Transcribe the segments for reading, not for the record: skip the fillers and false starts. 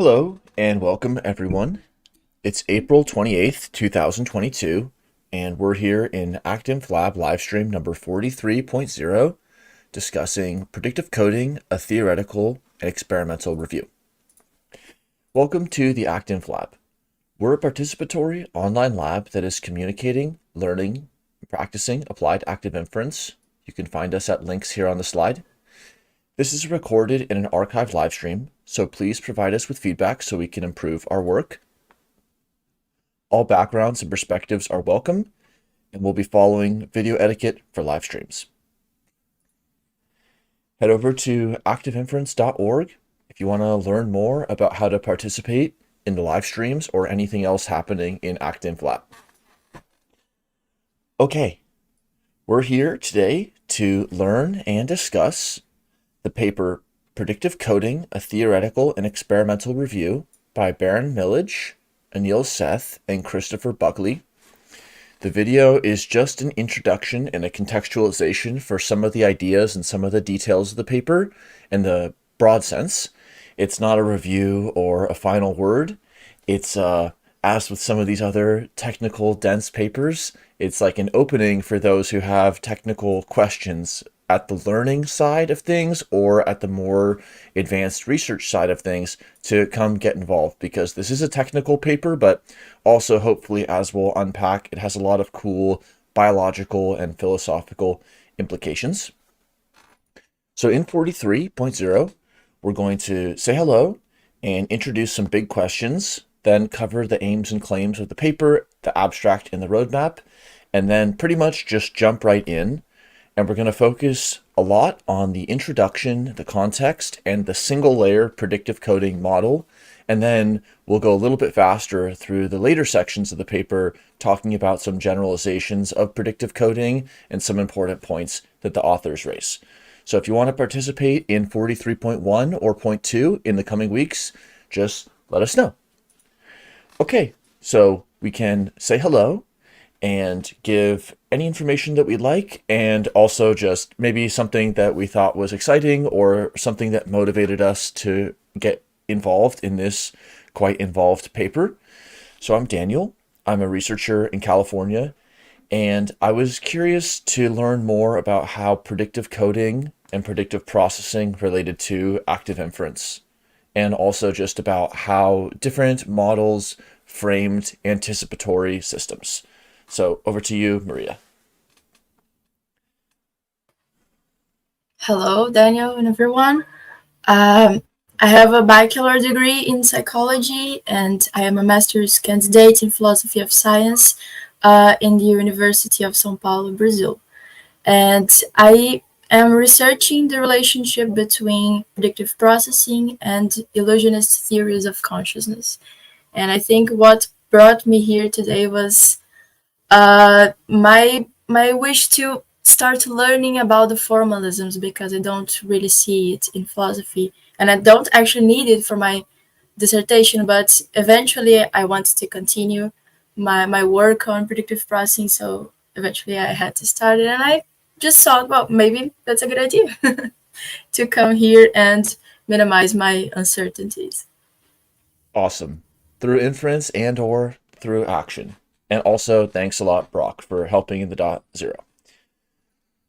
Hello and welcome everyone. It's April 28th, 2022, and we're here in ActInf Lab Livestream number 43.0 discussing Predictive Coding, a theoretical and experimental review. Welcome to the ActInf Lab. We're a participatory online lab that is communicating, learning, and practicing applied active inference. You can find us at links here on the slide. This is recorded in an archived live stream, so please provide us with feedback so we can improve our work. All backgrounds and perspectives are welcome, and we'll be following video etiquette for live streams. Head over to activeinference.org if you want to learn more about how to participate in the live streams or anything else happening in ActInf Lab. Okay, we're here today to learn and discuss the paper Predictive Coding, a Theoretical and Experimental Review by Beren, Millidge, Anil, Seth, and Christopher Buckley. The video is just an introduction and a contextualization for some of the ideas and some of the details of the paper in the broad sense. It's not a review or a final word. It's, as with some of these other technical dense papers, it's like an opening for those who have technical questions at the learning side of things or at the more advanced research side of things to come get involved, because this is a technical paper, but also hopefully, as we'll unpack, it has a lot of cool biological and philosophical implications. So in 43.0, we're going to say hello and introduce some big questions, then cover the aims and claims of the paper, the abstract, and the roadmap, and then pretty much just jump right in. And we're going to focus a lot on the introduction, the context, and the single layer predictive coding model. And then we'll go a little bit faster through the later sections of the paper, talking about some generalizations of predictive coding and some important points that the authors raise. So if you want to participate in 43.1 or point 2 in the coming weeks, just let us know. Okay, so we can say hello and give any information that we'd like, and also just maybe something that we thought was exciting or something that motivated us to get involved in this quite involved paper. So I'm Daniel. I'm a researcher in California, and I was curious to learn more about how predictive coding and predictive processing related to active inference, and also just about how different models framed anticipatory systems. So over to you, Maria. Hello, Daniel and everyone. I have a bachelor degree in psychology, and I am a master's candidate in philosophy of science in the University of São Paulo, Brazil. And I am researching the relationship between predictive processing and illusionist theories of consciousness. And I think what brought me here today was my wish to start learning about the formalisms, because I don't really see it in philosophy, and I don't actually need it for my dissertation, but eventually I wanted to continue my work on predictive processing, so eventually I had to start it, and I just thought, well, maybe that's a good idea to come here and minimize my uncertainties. Awesome. Through inference and or through action. And also, thanks a lot, Brock, for helping in the .0.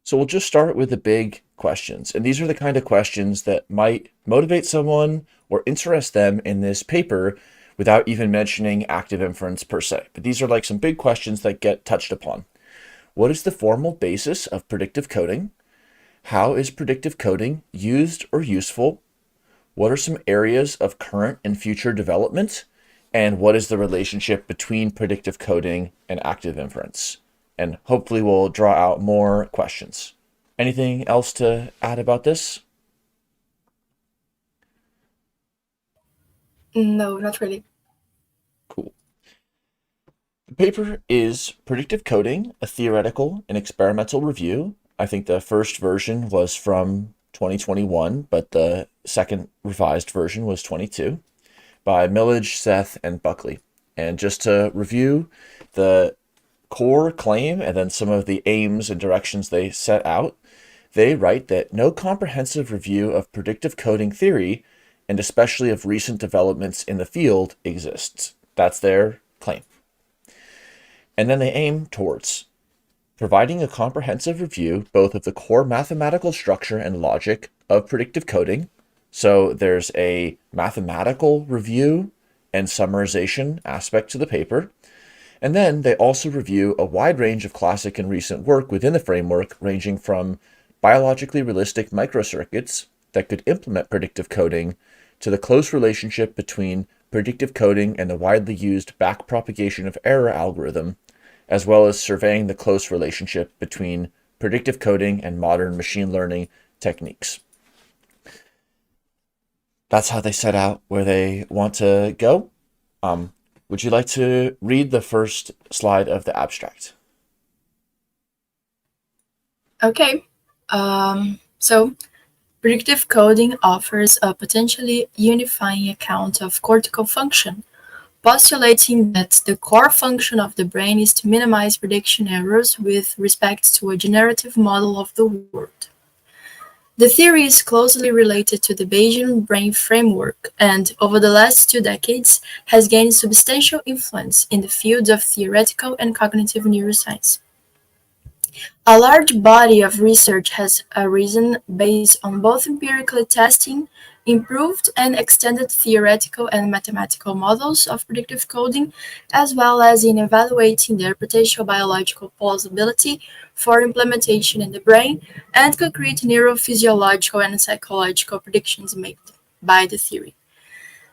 So we'll just start with the big questions. And these are the kind of questions that might motivate someone or interest them in this paper without even mentioning active inference per se. But these are like some big questions that get touched upon. What is the formal basis of predictive coding? How is predictive coding used or useful? What are some areas of current and future development? And what is the relationship between predictive coding and active inference? And hopefully we'll draw out more questions. Anything else to add about this? No, not really. Cool. The paper is Predictive Coding, a Theoretical and Experimental Review. I think the first version was from 2021, but the second revised version was 22. By Millidge, Seth, and Buckley. And just to review the core claim and then some of the aims and directions they set out, they write that no comprehensive review of predictive coding theory and especially of recent developments in the field, exists. That's their claim. And then they aim towards providing a comprehensive review both of the core mathematical structure and logic of predictive coding. So there's a mathematical review and summarization aspect to the paper. And then they also review a wide range of classic and recent work within the framework, ranging from biologically realistic microcircuits that could implement predictive coding to the close relationship between predictive coding and the widely used backpropagation of error algorithm, as well as surveying the close relationship between predictive coding and modern machine learning techniques. That's how they set out where they want to go. Would you like to read the first slide of the abstract? Okay. So predictive coding offers a potentially unifying account of cortical function, postulating that the core function of the brain is to minimize prediction errors with respect to a generative model of the world. The theory is closely related to the Bayesian brain framework and, over the last 2 decades, has gained substantial influence in the fields of theoretical and cognitive neuroscience. A large body of research has arisen based on both empirically testing improved and extended theoretical and mathematical models of predictive coding, as well as in evaluating their potential biological plausibility for implementation in the brain and concrete neurophysiological and psychological predictions made by the theory.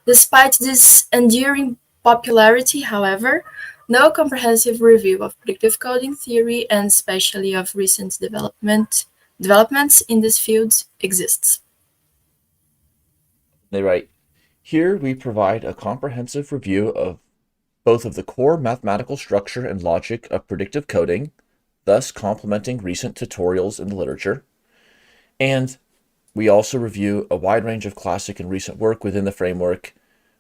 Despite this enduring popularity, however, no comprehensive review of predictive coding theory, and especially of recent developments in this field, exists. They write, here we provide a comprehensive review of both of the core mathematical structure and logic of predictive coding, thus complementing recent tutorials in the literature. And we also review a wide range of classic and recent work within the framework,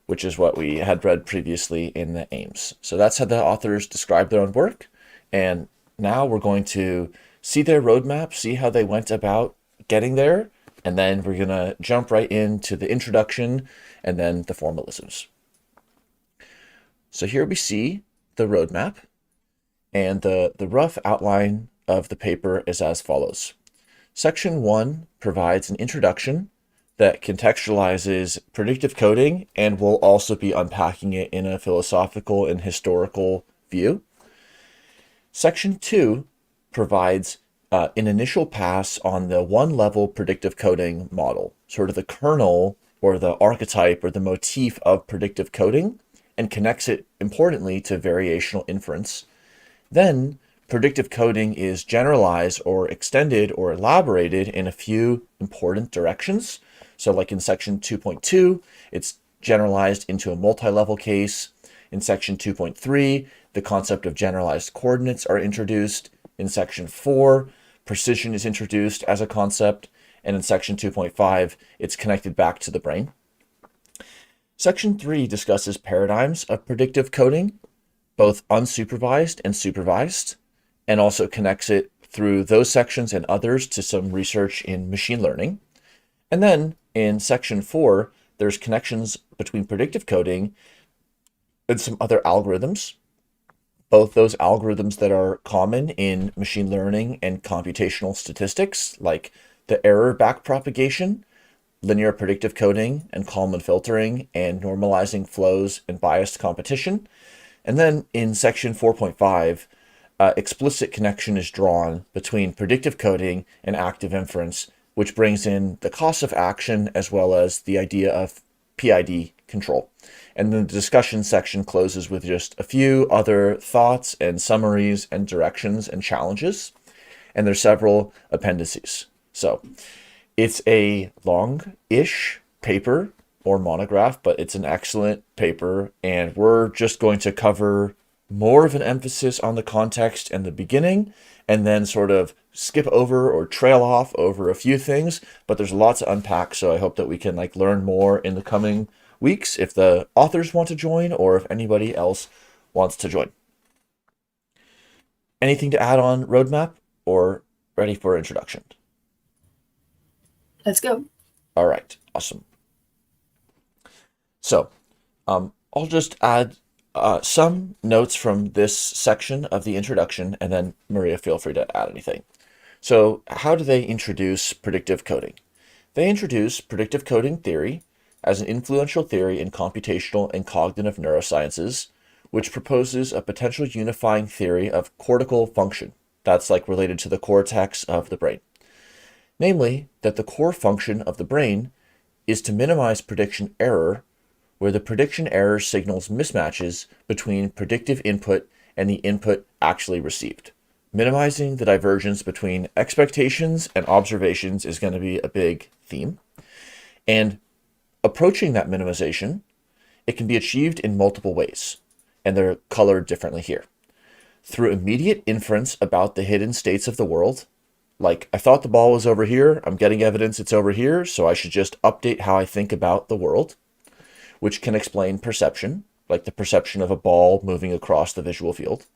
which is what we had read previously in the aims. So that's how the authors describe their own work. And now we're going to see their roadmap, see how they went about getting there, and then we're going to jump right into the introduction and then the formalisms. So here we see the roadmap, and the rough outline of the paper is as follows. Section 1 provides an introduction that contextualizes predictive coding, and we'll also be unpacking it in a philosophical and historical view. Section 2 provides an initial pass on the one-level predictive coding model, sort of the kernel or the archetype or the motif of predictive coding, and connects it importantly to variational inference. Then predictive coding is generalized or extended or elaborated in a few important directions. So like in section 2.2, it's generalized into a multi-level case. In section 2.3, the concept of generalized coordinates are introduced. In section 4, precision is introduced as a concept. And in section 2.5, it's connected back to the brain. Section 3 discusses paradigms of predictive coding, both unsupervised and supervised, and also connects it through those sections and others to some research in machine learning. And then in section 4, there's connections between predictive coding and some other algorithms, both those algorithms that are common in machine learning and computational statistics, like the error backpropagation, linear predictive coding, and Kalman filtering, and normalizing flows and biased competition. And then in section 4.5, explicit connection is drawn between predictive coding and active inference, which brings in the cost of action as well as the idea of PID control. And then the discussion section closes with just a few other thoughts and summaries and directions and challenges. And there's several appendices. So it's a long-ish paper or monograph, but it's an excellent paper. And we're just going to cover more of an emphasis on the context and the beginning, and then sort of skip over or trail off over a few things, but there's a lot to unpack. So I hope that we can learn more in the coming weeks if the authors want to join or if anybody else wants to join. Anything to add on roadmap or ready for introduction? Let's go. All right, awesome. So I'll just add some notes from this section of the introduction, and then Maria, feel free to add anything. So how do they introduce predictive coding? They introduce predictive coding theory as an influential theory in computational and cognitive neurosciences, which proposes a potential unifying theory of cortical function. That's like related to the cortex of the brain. Namely, that the core function of the brain is to minimize prediction error, where the prediction error signals mismatches between predictive input and the input actually received. Minimizing the divergence between expectations and observations is going to be a big theme. And approaching that minimization, it can be achieved in multiple ways, and they're colored differently here. Through immediate inference about the hidden states of the world, like I thought the ball was over here, I'm getting evidence it's over here, so I should just update how I think about the world, which can explain perception, like the perception of a ball moving across the visual field.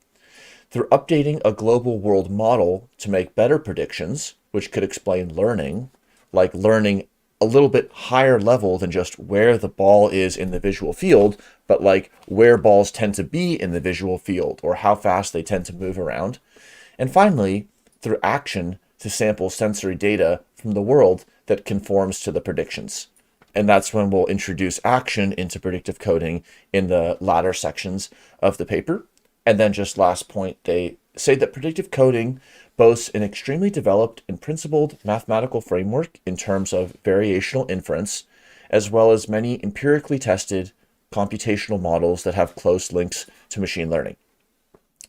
Through updating a global world model to make better predictions, which could explain learning, like learning a little bit higher level than just where the ball is in the visual field, but like where balls tend to be in the visual field or how fast they tend to move around. And finally, through action to sample sensory data from the world that conforms to the predictions. And that's when we'll introduce action into predictive coding in the latter sections of the paper. And then just last point, they say that predictive coding boasts an extremely developed and principled mathematical framework in terms of variational inference, as well as many empirically tested computational models that have close links to machine learning.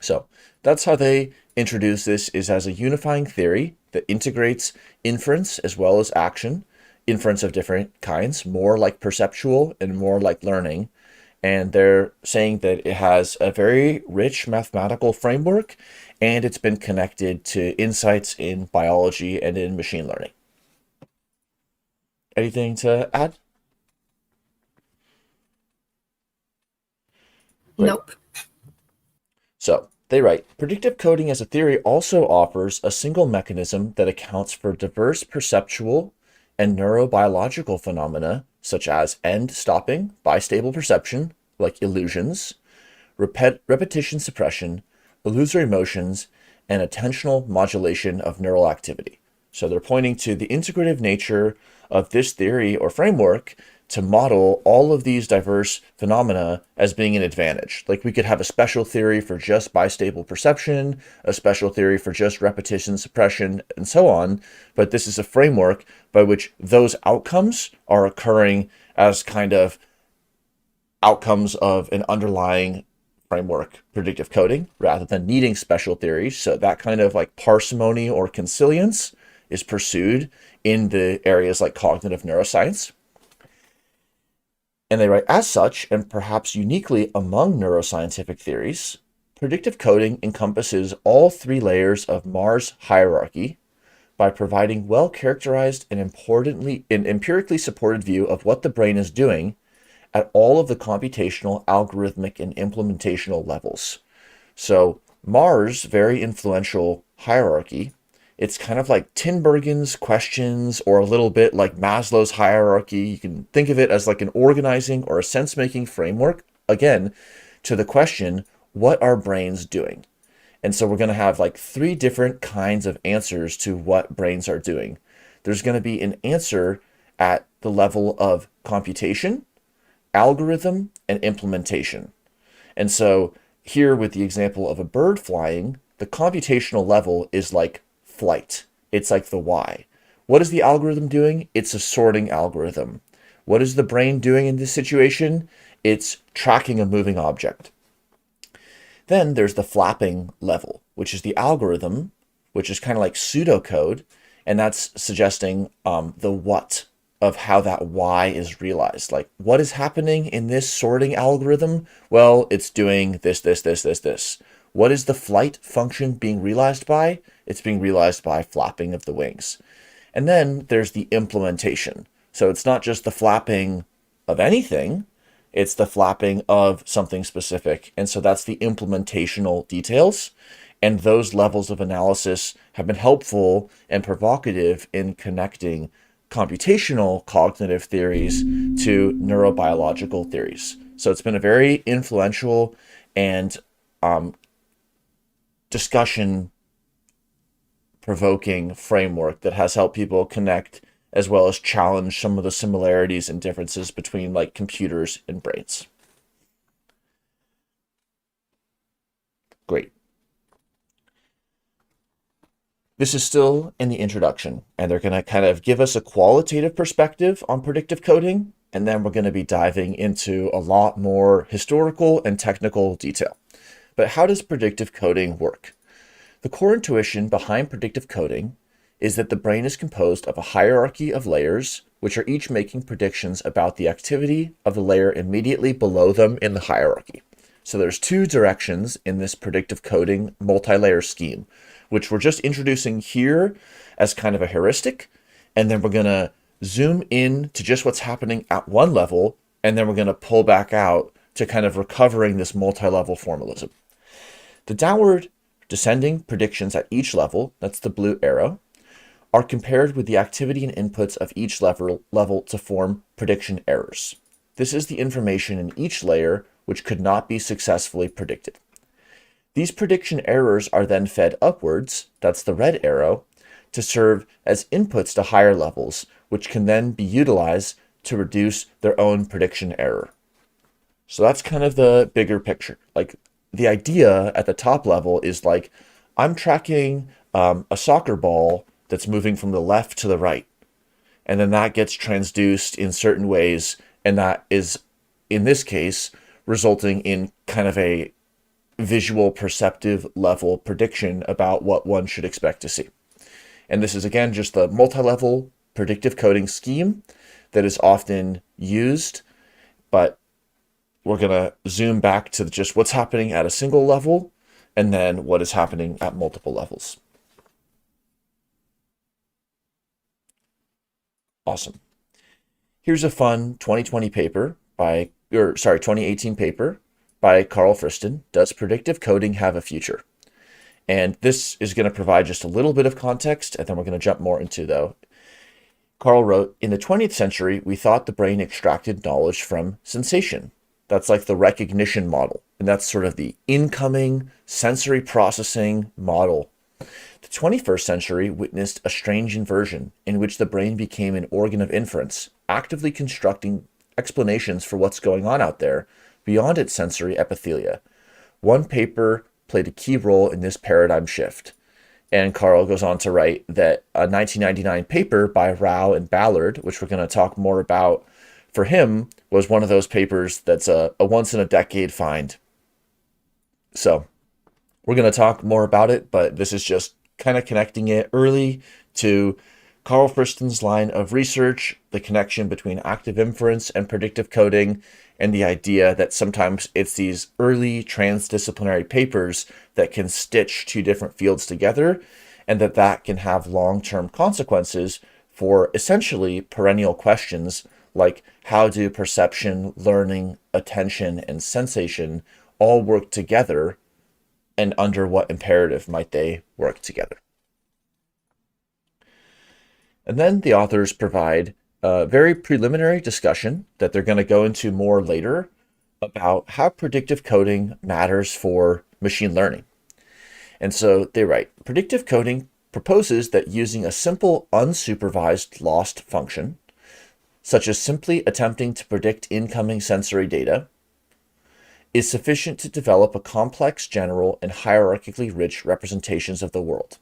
So that's how they introduce this, is as a unifying theory that integrates inference as well as action, inference of different kinds, more like perceptual and more like learning. And they're saying that it has a very rich mathematical framework, and it's been connected to insights in biology and in machine learning. Anything to add? Great. Nope. So they write, predictive coding as a theory also offers a single mechanism that accounts for diverse perceptual and neurobiological phenomena, such as end stopping, bistable perception, like illusions, repetition suppression, illusory motions, and attentional modulation of neural activity. So they're pointing to the integrative nature of this theory or framework to model all of these diverse phenomena as being an advantage. Like we could have a special theory for just bistable perception, a special theory for just repetition suppression, and so on. But this is a framework by which those outcomes are occurring as kind of outcomes of an underlying framework, predictive coding, rather than needing special theories. So that kind of like parsimony or consilience is pursued in the areas like cognitive neuroscience. And they write, as such, and perhaps uniquely among neuroscientific theories, predictive coding encompasses all three layers of Mars hierarchy by providing well-characterized and importantly, an empirically supported view of what the brain is doing at all of the computational, algorithmic, and implementational levels. So Mars, very influential hierarchy. It's kind of like Tinbergen's questions, or a little bit like Maslow's hierarchy. You can think of it as like an organizing or a sense-making framework, again, to the question, what are brains doing? And so we're going to have like three different kinds of answers to what brains are doing. There's going to be an answer at the level of computation, algorithm, and implementation. And so here with the example of a bird flying, the computational level is like flight. It's like the why. What is the algorithm doing? It's a sorting algorithm. What is the brain doing in this situation? It's tracking a moving object. Then there's the flapping level, which is the algorithm, which is kind of like pseudocode, and that's suggesting the what of how that why is realized. Like, what is happening in this sorting algorithm? Well, it's doing this, this, this, this, this. What is the flight function being realized by? It's being realized by flapping of the wings. And then there's the implementation. So it's not just the flapping of anything, it's the flapping of something specific. And so that's the implementational details. And those levels of analysis have been helpful and provocative in connecting computational cognitive theories to neurobiological theories. So it's been a very influential and discussion provoking framework that has helped people connect as well as challenge some of the similarities and differences between like computers and brains. Great. This is still in the introduction, and they're going to kind of give us a qualitative perspective on predictive coding, and then we're going to be diving into a lot more historical and technical detail. But how does predictive coding work? The core intuition behind predictive coding is that the brain is composed of a hierarchy of layers, which are each making predictions about the activity of the layer immediately below them in the hierarchy. So there's two directions in this predictive coding multi-layer scheme, which we're just introducing here as kind of a heuristic, and then we're going to zoom in to just what's happening at one level, and then we're going to pull back out to kind of recovering this multi-level formalism. The downward descending predictions at each level, that's the blue arrow, are compared with the activity and inputs of each level to form prediction errors. This is the information in each layer which could not be successfully predicted. These prediction errors are then fed upwards, that's the red arrow, to serve as inputs to higher levels, which can then be utilized to reduce their own prediction error. So that's kind of the bigger picture. Like the idea at the top level is like, I'm tracking a soccer ball that's moving from the left to the right. And then that gets transduced in certain ways. And that is, in this case, resulting in kind of a visual perceptive level prediction about what one should expect to see. And this is, again, just the multi-level predictive coding scheme that is often used, but we're going to zoom back to just what's happening at a single level and then what is happening at multiple levels. Awesome. Here's a fun 2018 paper by Carl Friston. Does predictive coding have a future? And this is going to provide just a little bit of context, and then we're going to jump more into though. Carl wrote, in the 20th century, we thought the brain extracted knowledge from sensation. That's like the recognition model. And that's sort of the incoming sensory processing model. The 21st century witnessed a strange inversion in which the brain became an organ of inference, actively constructing explanations for what's going on out there beyond its sensory epithelia. One paper played a key role in this paradigm shift. And Carl goes on to write that a 1999 paper by Rao and Ballard, which we're going to talk more about, for him was one of those papers that's a once-in-a-decade find. So we're going to talk more about it, but this is just kind of connecting it early to Carl Friston's line of research, the connection between active inference and predictive coding, and the idea that sometimes it's these early transdisciplinary papers that can stitch two different fields together, and that can have long-term consequences for essentially perennial questions like how do perception, learning, attention, and sensation all work together, and under what imperative might they work together? And then the authors provide a very preliminary discussion that they're going to go into more later about how predictive coding matters for machine learning. And so they write, predictive coding proposes that using a simple unsupervised loss function, such as simply attempting to predict incoming sensory data, is sufficient to develop a complex, general, and hierarchically rich representations of the world.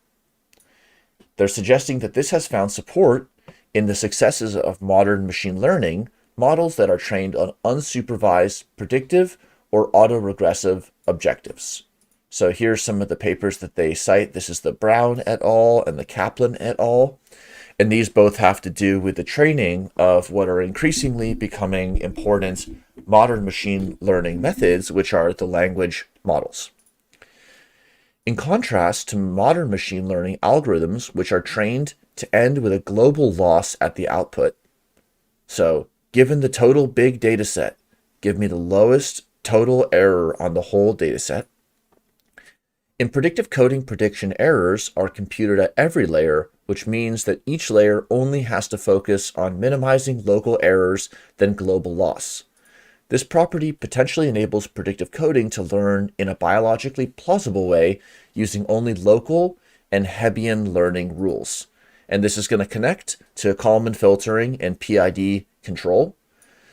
They're suggesting that this has found support in the successes of modern machine learning models that are trained on unsupervised predictive or autoregressive objectives. So here's some of the papers that they cite. This is the Brown et al. And the Kaplan et al. And these both have to do with the training of what are increasingly becoming important modern machine learning methods, which are the language models. In contrast to modern machine learning algorithms, which are trained to end with a global loss at the output. So given the total big data set, give me the lowest total error on the whole data set. In predictive coding, prediction errors are computed at every layer which means that each layer only has to focus on minimizing local errors than global loss. This property potentially enables predictive coding to learn in a biologically plausible way using only local and Hebbian learning rules. And this is going to connect to Kalman filtering and PID control.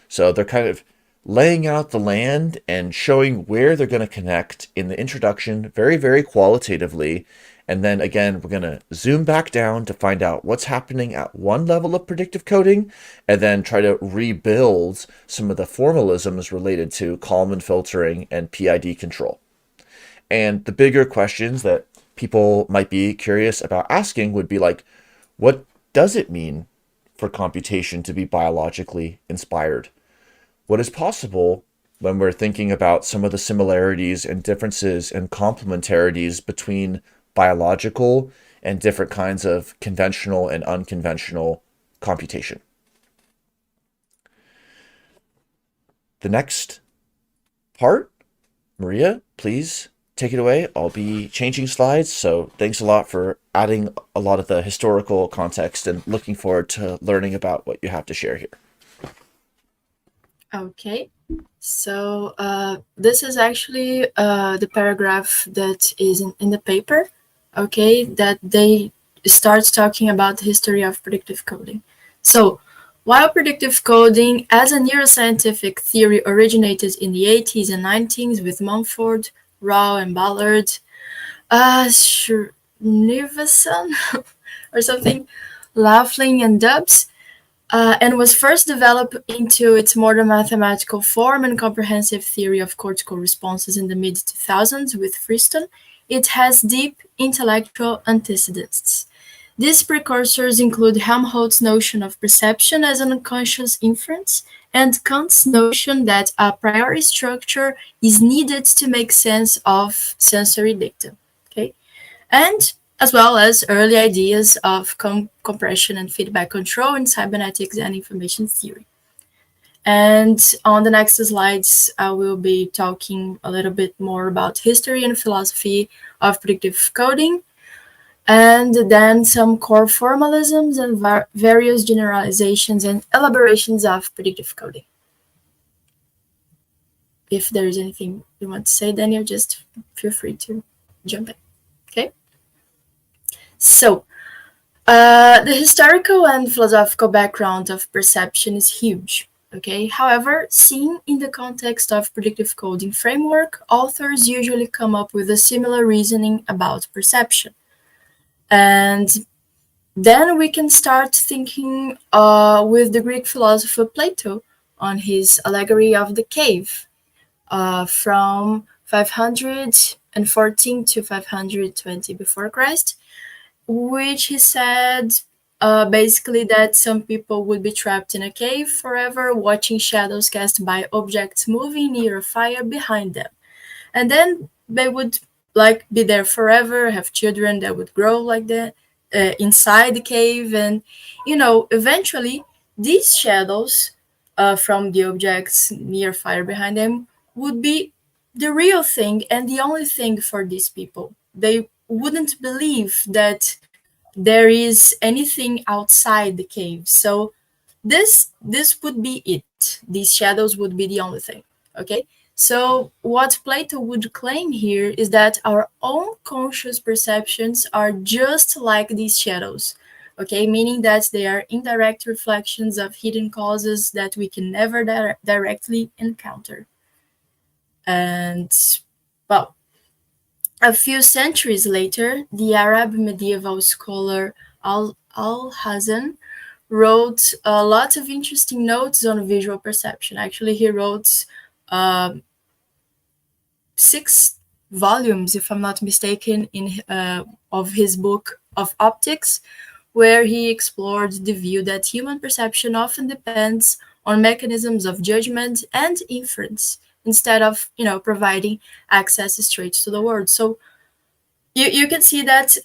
So they're kind of laying out the land and showing where they're going to connect in the introduction very, very qualitatively. And then again, we're going to zoom back down to find out what's happening at one level of predictive coding, and then try to rebuild some of the formalisms related to Kalman filtering and PID control. And the bigger questions that people might be curious about asking would be like, what does it mean for computation to be biologically inspired? What is possible when we're thinking about some of the similarities and differences and complementarities between biological and different kinds of conventional and unconventional computation? The next part, Maria, please take it away. I'll be changing slides, so thanks a lot for adding a lot of the historical context, and looking forward to learning about what you have to share here. Okay, so this is actually the paragraph that is in the paper, okay, that they start talking about the history of predictive coding. So while predictive coding as a neuroscientific theory originated in the 80s and 90s with Mumford, Rao, and Ballard, Srinivasan or something, Laughlin, and Dubs, and was first developed into its modern mathematical form and comprehensive theory of cortical responses in the mid-2000s with Friston, it has deep intellectual antecedents. These precursors include Helmholtz's notion of perception as an unconscious inference, and Kant's notion that a priori structure is needed to make sense of sensory data. Okay, and as well as early ideas of compression and feedback control in cybernetics and information theory. And on the next slides, I will be talking a little bit more about history and philosophy of predictive coding, and then some core formalisms and various generalizations and elaborations of predictive coding. If there is anything you want to say, Daniel, just feel free to jump in. Okay? So, the historical and philosophical background of perception is huge. Okay. However, seen in the context of predictive coding framework, authors usually come up with a similar reasoning about perception. And then we can start thinking with the Greek philosopher Plato on his allegory of the cave from 514 to 520 before Christ, which he said basically that some people would be trapped in a cave forever, watching shadows cast by objects moving near a fire behind them. And then they would like be there forever, have children that would grow like that inside the cave. And, eventually these shadows from the objects near fire behind them would be the real thing and the only thing for these people. They wouldn't believe that there is anything outside the cave. So this would be it. These shadows would be the only thing. Okay. So what Plato would claim here is that our own conscious perceptions are just like these shadows. Okay, meaning that they are indirect reflections of hidden causes that we can never directly encounter. And well, a few centuries later, the Arab medieval scholar Al-Hasan wrote a lot of interesting notes on visual perception. Actually, he wrote 6 volumes, if I'm not mistaken, of his book of optics, where he explored the view that human perception often depends on mechanisms of judgment and inference instead of, providing access straight to the world. So you can see that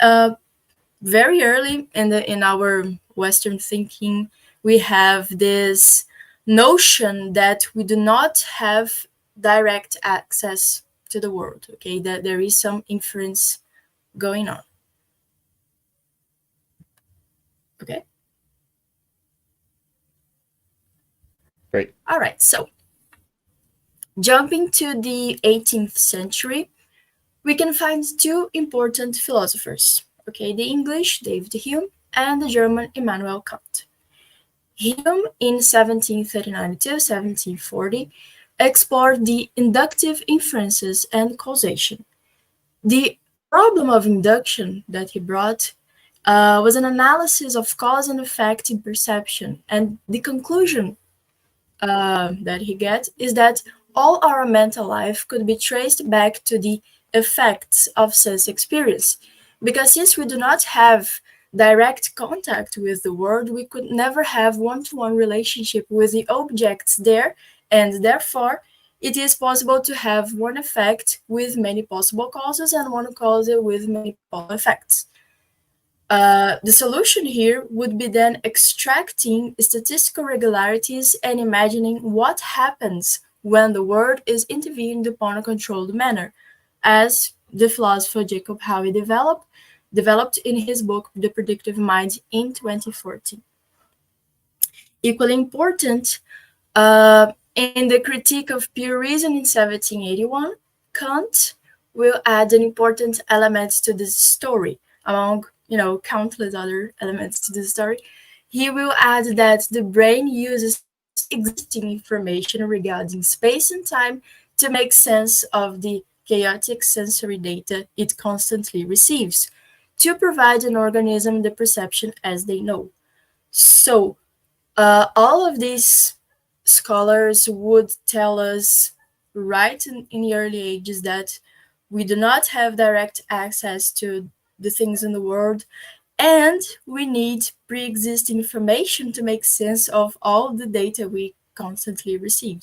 very early in our Western thinking, we have this notion that we do not have direct access to the world, okay, that there is some inference going on. Okay. Great. All right. So jumping to the 18th century, we can find two important philosophers. Okay, the English David Hume and the German Immanuel Kant. Hume in 1739 to 1740 explored the inductive inferences and causation. The problem of induction that he brought was an analysis of cause and effect in perception, and the conclusion that he gets is that all our mental life could be traced back to the effects of sense experience. Because since we do not have direct contact with the world, we could never have one-to-one relationship with the objects there, and therefore it is possible to have one effect with many possible causes and one cause with many possible effects. The solution here would be then extracting statistical regularities and imagining what happens when the world is intervened upon a controlled manner, as the philosopher Jacob Howe developed in his book The Predictive Mind in 2014. Equally important, in the Critique of Pure Reason in 1781, Kant will add an important element to this story among countless other elements to the story. He will add that the brain uses existing information regarding space and time to make sense of the chaotic sensory data it constantly receives, to provide an organism the perception as they know. So, all of these scholars would tell us right in the early ages that we do not have direct access to the things in the world, and we need pre-existing information to make sense of all the data we constantly receive.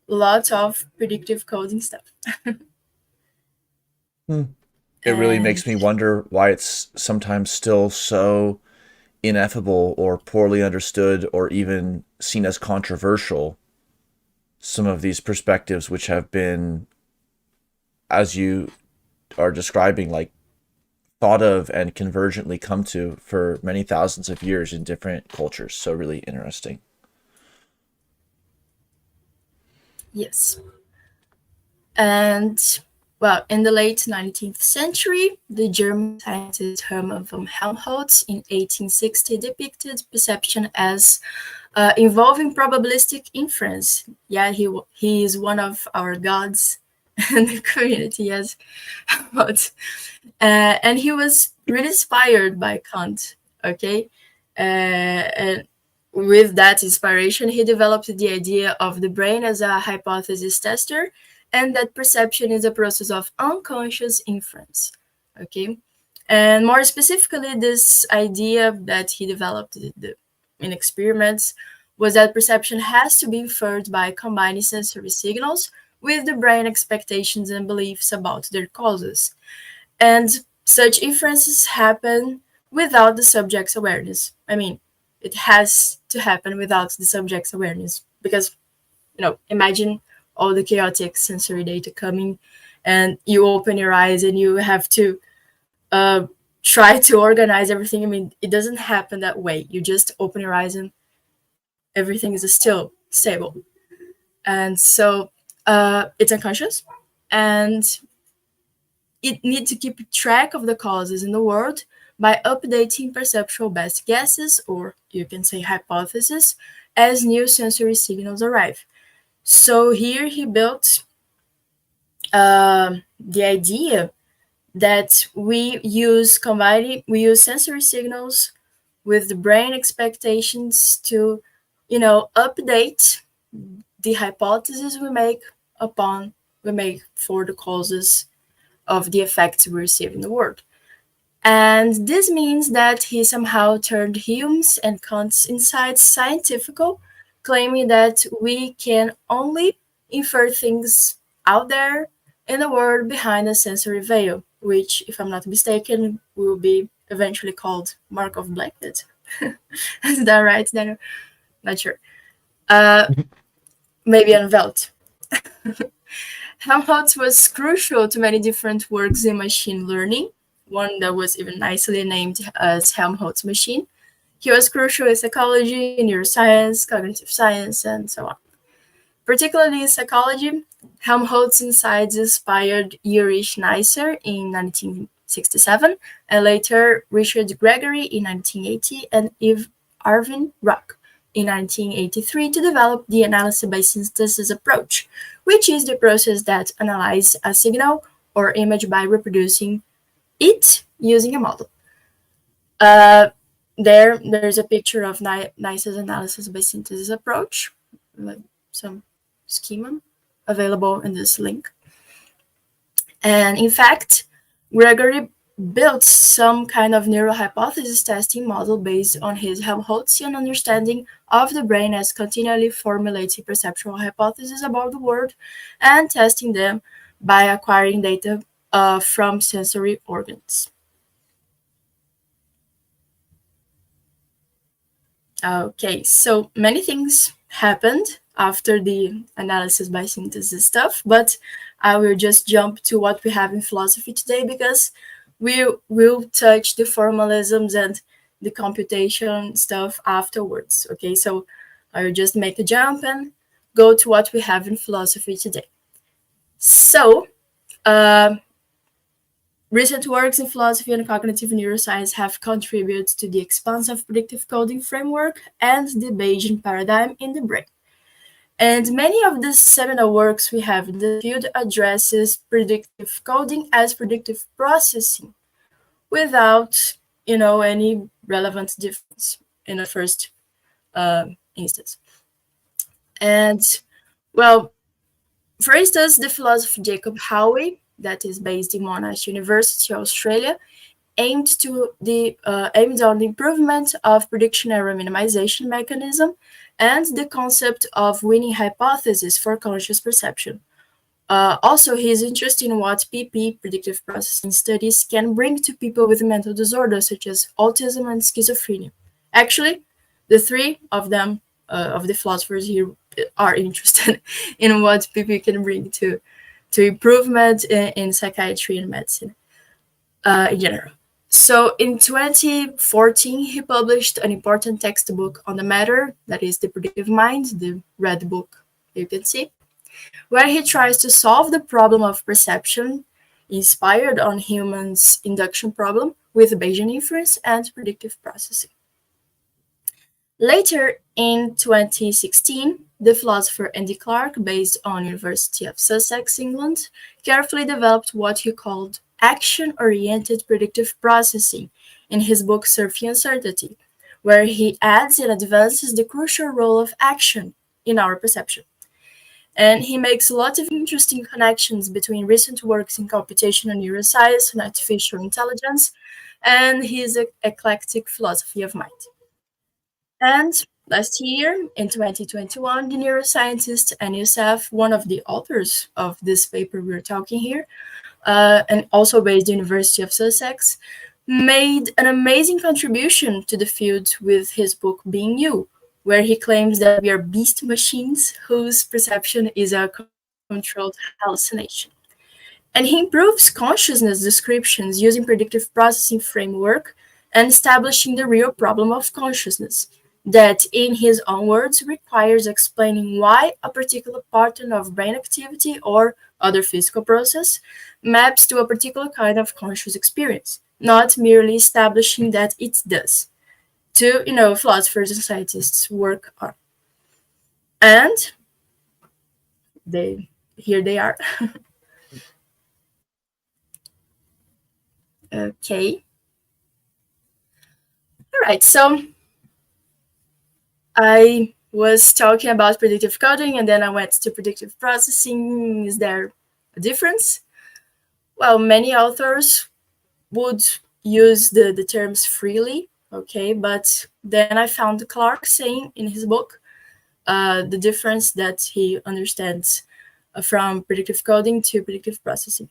Lots of predictive coding stuff. It really makes And me wonder why it's sometimes still so ineffable or poorly understood or even seen as controversial. Some of these perspectives, which have been, as you are describing, like thought of and convergently come to for many thousands of years in different cultures. So really interesting. yes. And well, in the late 19th century, the German scientist Hermann von Helmholtz in 1860 depicted perception as involving probabilistic inference. Yeah, he is one of our gods in the community, yes. But, and he was really inspired by Kant, okay? And with that inspiration, he developed the idea of the brain as a hypothesis tester, and that perception is a process of unconscious inference, okay? And more specifically, this idea that he developed in experiments was that perception has to be inferred by combining sensory signals with the brain expectations and beliefs about their causes. And such inferences happen without the subject's awareness. I mean, it has to happen without the subject's awareness because, imagine all the chaotic sensory data coming and you open your eyes and you have to try to organize everything. I mean, it doesn't happen that way. You just open your eyes and everything is still stable. And so it's unconscious, and it needs to keep track of the causes in the world by updating perceptual best guesses, or you can say hypotheses, as new sensory signals arrive. So here he built the idea that we use sensory signals with the brain expectations to, update the hypotheses we make for the causes of the effects we receive in the world. And this means that he somehow turned Hume's and Kant's insights scientifical, claiming that we can only infer things out there in the world behind a sensory veil, which, if I'm not mistaken, will be eventually called Markov blanket. Is that right, Daniel? Not sure. Maybe unveiled. Helmholtz was crucial to many different works in machine learning, one that was even nicely named as Helmholtz machine. He was crucial in psychology, neuroscience, cognitive science, and so on. Particularly in psychology, Helmholtz insights inspired Ulrich Neisser in 1967, and later Richard Gregory in 1980 and Arvin Rock in 1983 to develop the analysis by synthesis approach, which is the process that analyzes a signal or image by reproducing it using a model. There's a picture of Neisser's analysis by synthesis approach, like some schema available in this link. And in fact, Gregory built some kind of neural hypothesis testing model based on his Helmholtzian understanding of the brain as continually formulating perceptual hypotheses about the world and testing them by acquiring data from sensory organs. Okay, so many things happened after the analysis by synthesis stuff, but I will just jump to what we have in philosophy today because we will touch the formalisms and the computation stuff afterwards. Okay, so I will just make a jump and go to what we have in philosophy today. So, recent works in philosophy and cognitive neuroscience have contributed to the expansive predictive coding framework and the Bayesian paradigm in the brain. And many of the seminal works we have in the field addresses predictive coding as predictive processing without, any relevant difference in the first instance. And, well, for instance, the philosopher Jacob Howe, that is based in Monash University, Australia, aimed on the improvement of prediction error minimization mechanism and the concept of winning hypothesis for conscious perception. Also, he is interested in what PP, predictive processing studies, can bring to people with mental disorders such as autism and schizophrenia. Actually, the three of them, of the philosophers here, are interested in what PP can bring to improvement in psychiatry and medicine in general. So in 2014, he published an important textbook on the matter, that is The Predictive Mind, the red book you can see, where he tries to solve the problem of perception inspired on humans' induction problem with Bayesian inference and predictive processing. Later in 2016, the philosopher Andy Clark, based on University of Sussex, England, carefully developed what he called action-oriented predictive processing in his book Surfing Uncertainty, where he adds and advances the crucial role of action in our perception. And he makes lots of interesting connections between recent works in computational neuroscience and artificial intelligence and his eclectic philosophy of mind. And last year, in 2021, the neuroscientist Anil, Seth, one of the authors of this paper we're talking here, and also based at the University of Sussex, made an amazing contribution to the field with his book Being You, where he claims that we are beast machines whose perception is a controlled hallucination. And he improves consciousness descriptions using predictive processing framework and establishing the real problem of consciousness, that, in his own words, requires explaining why a particular pattern of brain activity or other physical process maps to a particular kind of conscious experience, not merely establishing that it does. To, philosophers and scientists work on. And here they are. Okay. All right, so I was talking about predictive coding and then I went to predictive processing. Is there a difference? Well, many authors would use the terms freely, okay, but then I found Clark saying in his book the difference that he understands from predictive coding to predictive processing.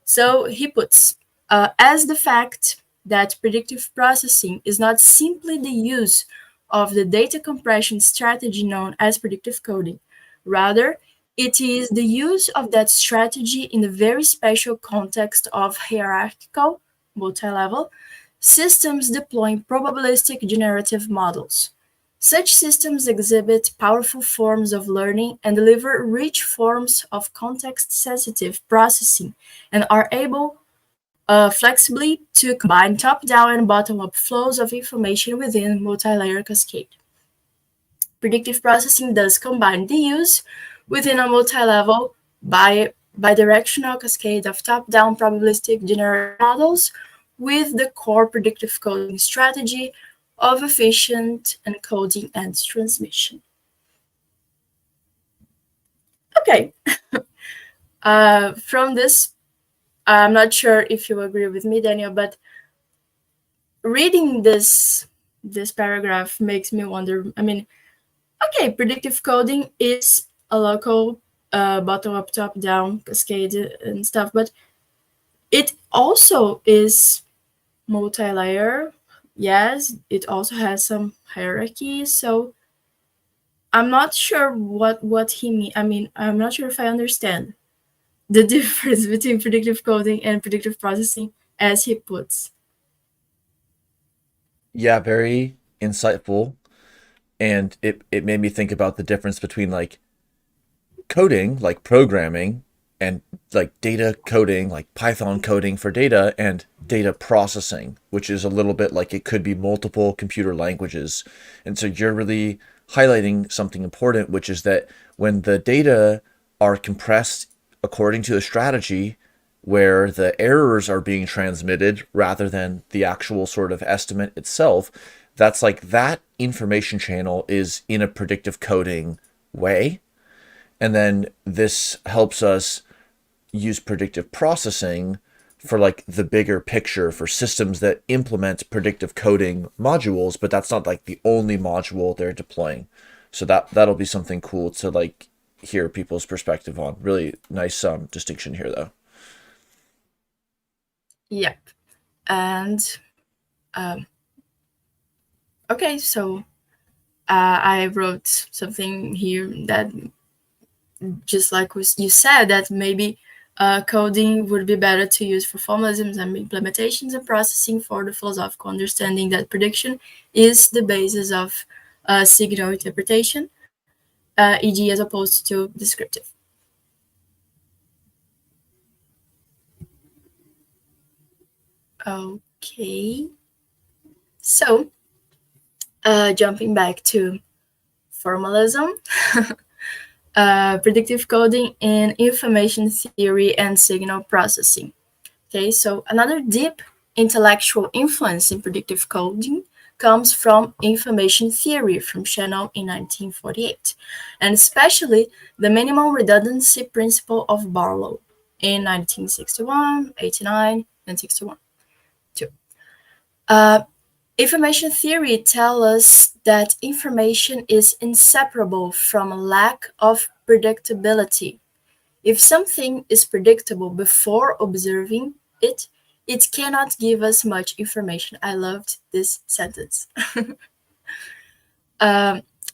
So he puts, as the fact that predictive processing is not simply the use of the data compression strategy known as predictive coding. Rather, it is the use of that strategy in the very special context of hierarchical, multi-level, systems deploying probabilistic generative models. Such systems exhibit powerful forms of learning and deliver rich forms of context-sensitive processing and are able flexibly to combine top-down and bottom-up flows of information within multi-layer cascade. Predictive processing does combine the use within a multi-level bidirectional cascade of top-down probabilistic generative models with the core predictive coding strategy of efficient encoding and transmission. Okay, from this, I'm not sure if you agree with me, Daniel, but reading this paragraph makes me wonder. I mean, okay, predictive coding is a local bottom-up, top-down cascade and stuff, but it also is multi-layer. Yes, it also has some hierarchy. So I'm not sure what he mean. I mean, I'm not sure if I understand the difference between predictive coding and predictive processing as he puts. Yeah, very insightful. And it made me think about the difference between like coding, like programming, and like data coding, like Python coding for data, and data processing, which is a little bit like it could be multiple computer languages. And so you're really highlighting something important, which is that when the data are compressed according to a strategy where the errors are being transmitted rather than the actual sort of estimate itself, that's like that information channel is in a predictive coding way. And then this helps us use predictive processing for like the bigger picture for systems that implement predictive coding modules, but that's not like the only module they're deploying. So that'll be something cool to like hear people's perspective on. Really nice distinction here though. Yep. And okay, so I wrote something here that just like you said, that maybe coding would be better to use for formalisms and implementations and processing for the philosophical understanding that prediction is the basis of signal interpretation, e.g. as opposed to descriptive. Okay. So, jumping back to formalism, predictive coding in information theory and signal processing. Okay, so another deep intellectual influence in predictive coding comes from information theory from Shannon in 1948, and especially the minimum redundancy principle of Barlow in 1961, 89, and 61. Too. Information theory tells us that information is inseparable from a lack of predictability. If something is predictable before observing it, it cannot give us much information. I loved this sentence.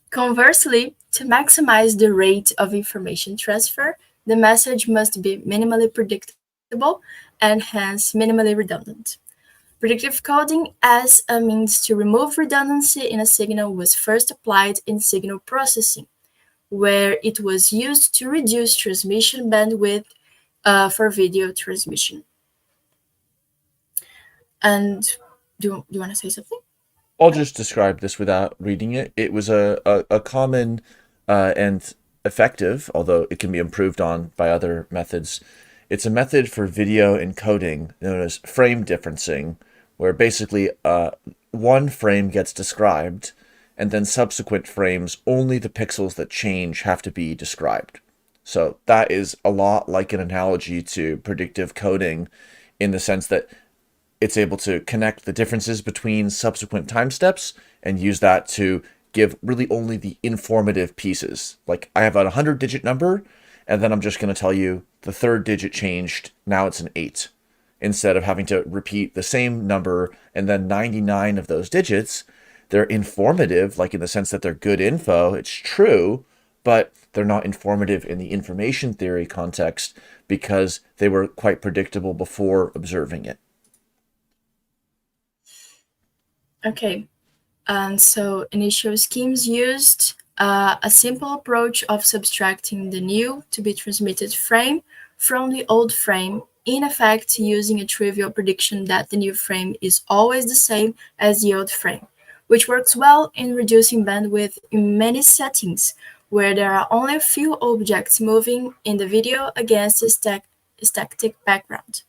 Conversely, to maximize the rate of information transfer, the message must be minimally predictable and hence minimally redundant. Predictive coding as a means to remove redundancy in a signal was first applied in signal processing, where it was used to reduce transmission bandwidth for video transmission. And do you want to say something? I'll just describe this without reading it. It was a common and effective, although it can be improved on by other methods. It's a method for video encoding known as frame differencing, where basically one frame gets described, and then subsequent frames, only the pixels that change have to be described. So that is a lot like an analogy to predictive coding in the sense that it's able to connect the differences between subsequent time steps and use that to give really only the informative pieces. Like I have a 100-digit number, and then I'm just going to tell you the third digit changed, now it's an 8. Instead of having to repeat the same number and then 99 of those digits, they're informative, like in the sense that they're good info, it's true, but they're not informative in the information theory context because they were quite predictable before observing it. Okay, and so initial schemes used a simple approach of subtracting the new to be transmitted frame from the old frame, in effect using a trivial prediction that the new frame is always the same as the old frame, which works well in reducing bandwidth in many settings where there are only a few objects moving in the video against a static background.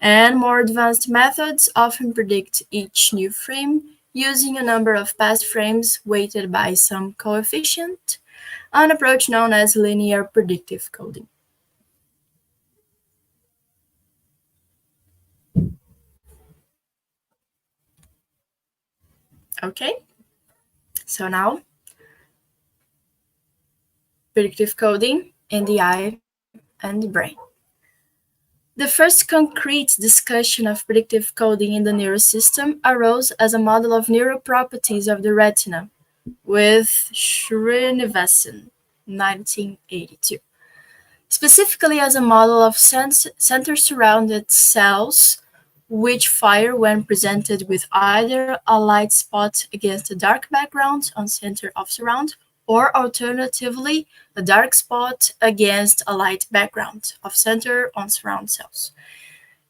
And more advanced methods often predict each new frame using a number of past frames weighted by some coefficient, an approach known as linear predictive coding. Okay, so now predictive coding in the eye and the brain. The first concrete discussion of predictive coding in the nervous system arose as a model of neural properties of the retina with Srinivasan, 1982. Specifically as a model of center-surrounded cells which fire when presented with either a light spot against a dark background on center of surround, or alternatively, a dark spot against a light background of center on surround cells.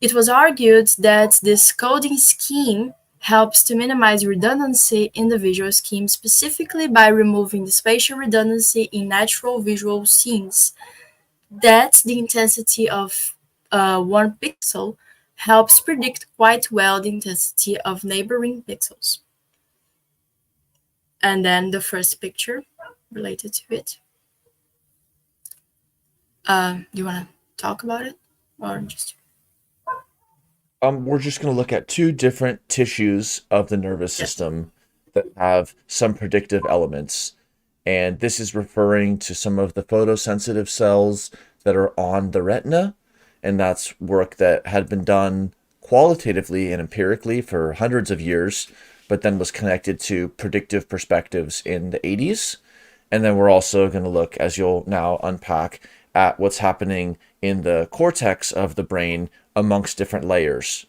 It was argued that this coding scheme helps to minimize redundancy in the visual scheme, specifically by removing the spatial redundancy in natural visual scenes, that the intensity of one pixel helps predict quite well the intensity of neighboring pixels. And then the first picture related to it. Do you want to talk about it, or just? We're just going to look at two different tissues of the nervous Yeah. system that have some predictive elements. And this is referring to some of the photosensitive cells that are on the retina. And that's work that had been done qualitatively and empirically for hundreds of years, but then was connected to predictive perspectives in the 80s. And then we're also going to look, as you'll now unpack, at what's happening in the cortex of the brain amongst different layers.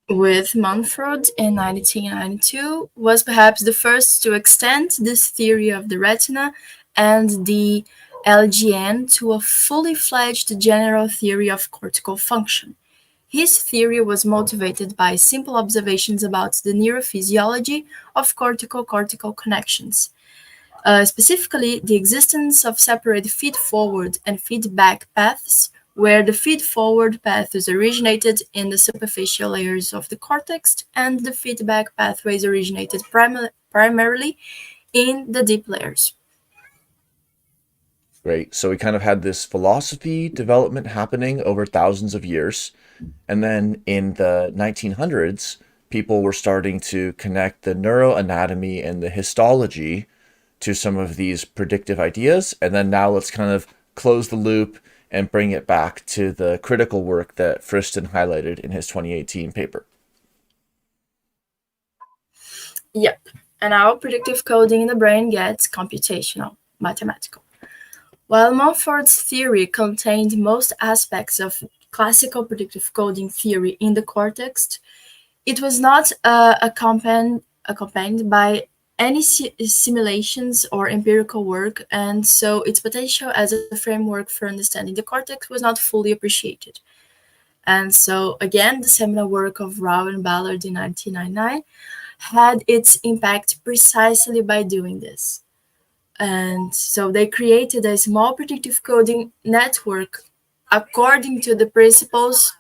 With Mumford in 1992 was perhaps the first to extend this theory of the retina and the LGN to a fully fledged general theory of cortical function. His theory was motivated by simple observations about the neurophysiology of cortical-cortical connections. Specifically, the existence of separate feed-forward and feedback paths, where the feed-forward paths originated in the superficial layers of the cortex and the feedback pathways originated primarily in the deep layers. Great. So we kind of had this philosophy development happening over thousands of years. And then in the 1900s, people were starting to connect the neuroanatomy and the histology to some of these predictive ideas. And then now let's kind of close the loop and bring it back to the critical work that Friston highlighted in his 2018 paper. Yep. And now predictive coding in the brain gets computational, mathematical. While Mumford's theory contained most aspects of classical predictive coding theory in the cortex, it was not accompanied by any simulations or empirical work, and so its potential as a framework for understanding the cortex was not fully appreciated. And so, again, the seminal work of Rao and Ballard in 1999 had its impact precisely by doing this. And so they created a small predictive coding network according to the principles.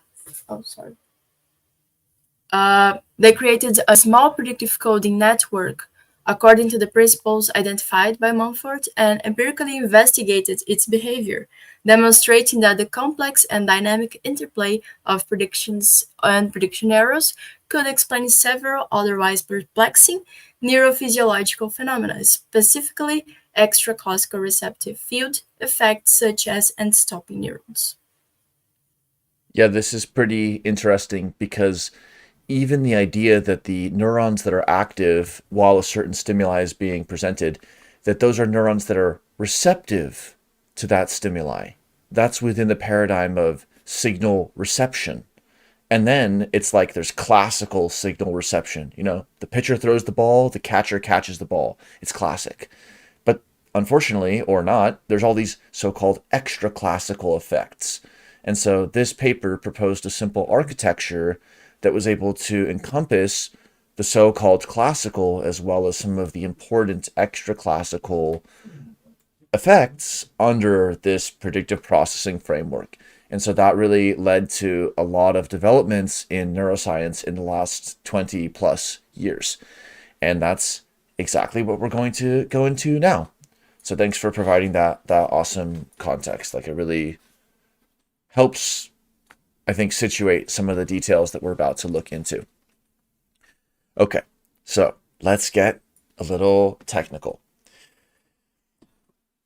They created a small predictive coding network according to the principles identified by Mumford and empirically investigated its behavior, demonstrating that the complex and dynamic interplay of predictions and prediction errors could explain several otherwise perplexing neurophysiological phenomena, specifically extraclassical receptive field effects such as end-stopping neurons. Yeah, this is pretty interesting because even the idea that the neurons that are active while a certain stimuli is being presented, that those are neurons that are receptive to that stimuli. That's within the paradigm of signal reception. And then it's like there's classical signal reception. You know, the pitcher throws the ball, the catcher catches the ball. It's classic. But unfortunately, or not, there's all these so-called extra classical effects. And so this paper proposed a simple architecture that was able to encompass the so-called classical as well as some of the important extra classical effects under this predictive processing framework. And so that really led to a lot of developments in neuroscience in the last 20 plus years. And that's exactly what we're going to go into now. So thanks for providing that awesome context. Like, it really helps, I think, situate some of the details that we're about to look into. Okay, so let's get a little technical.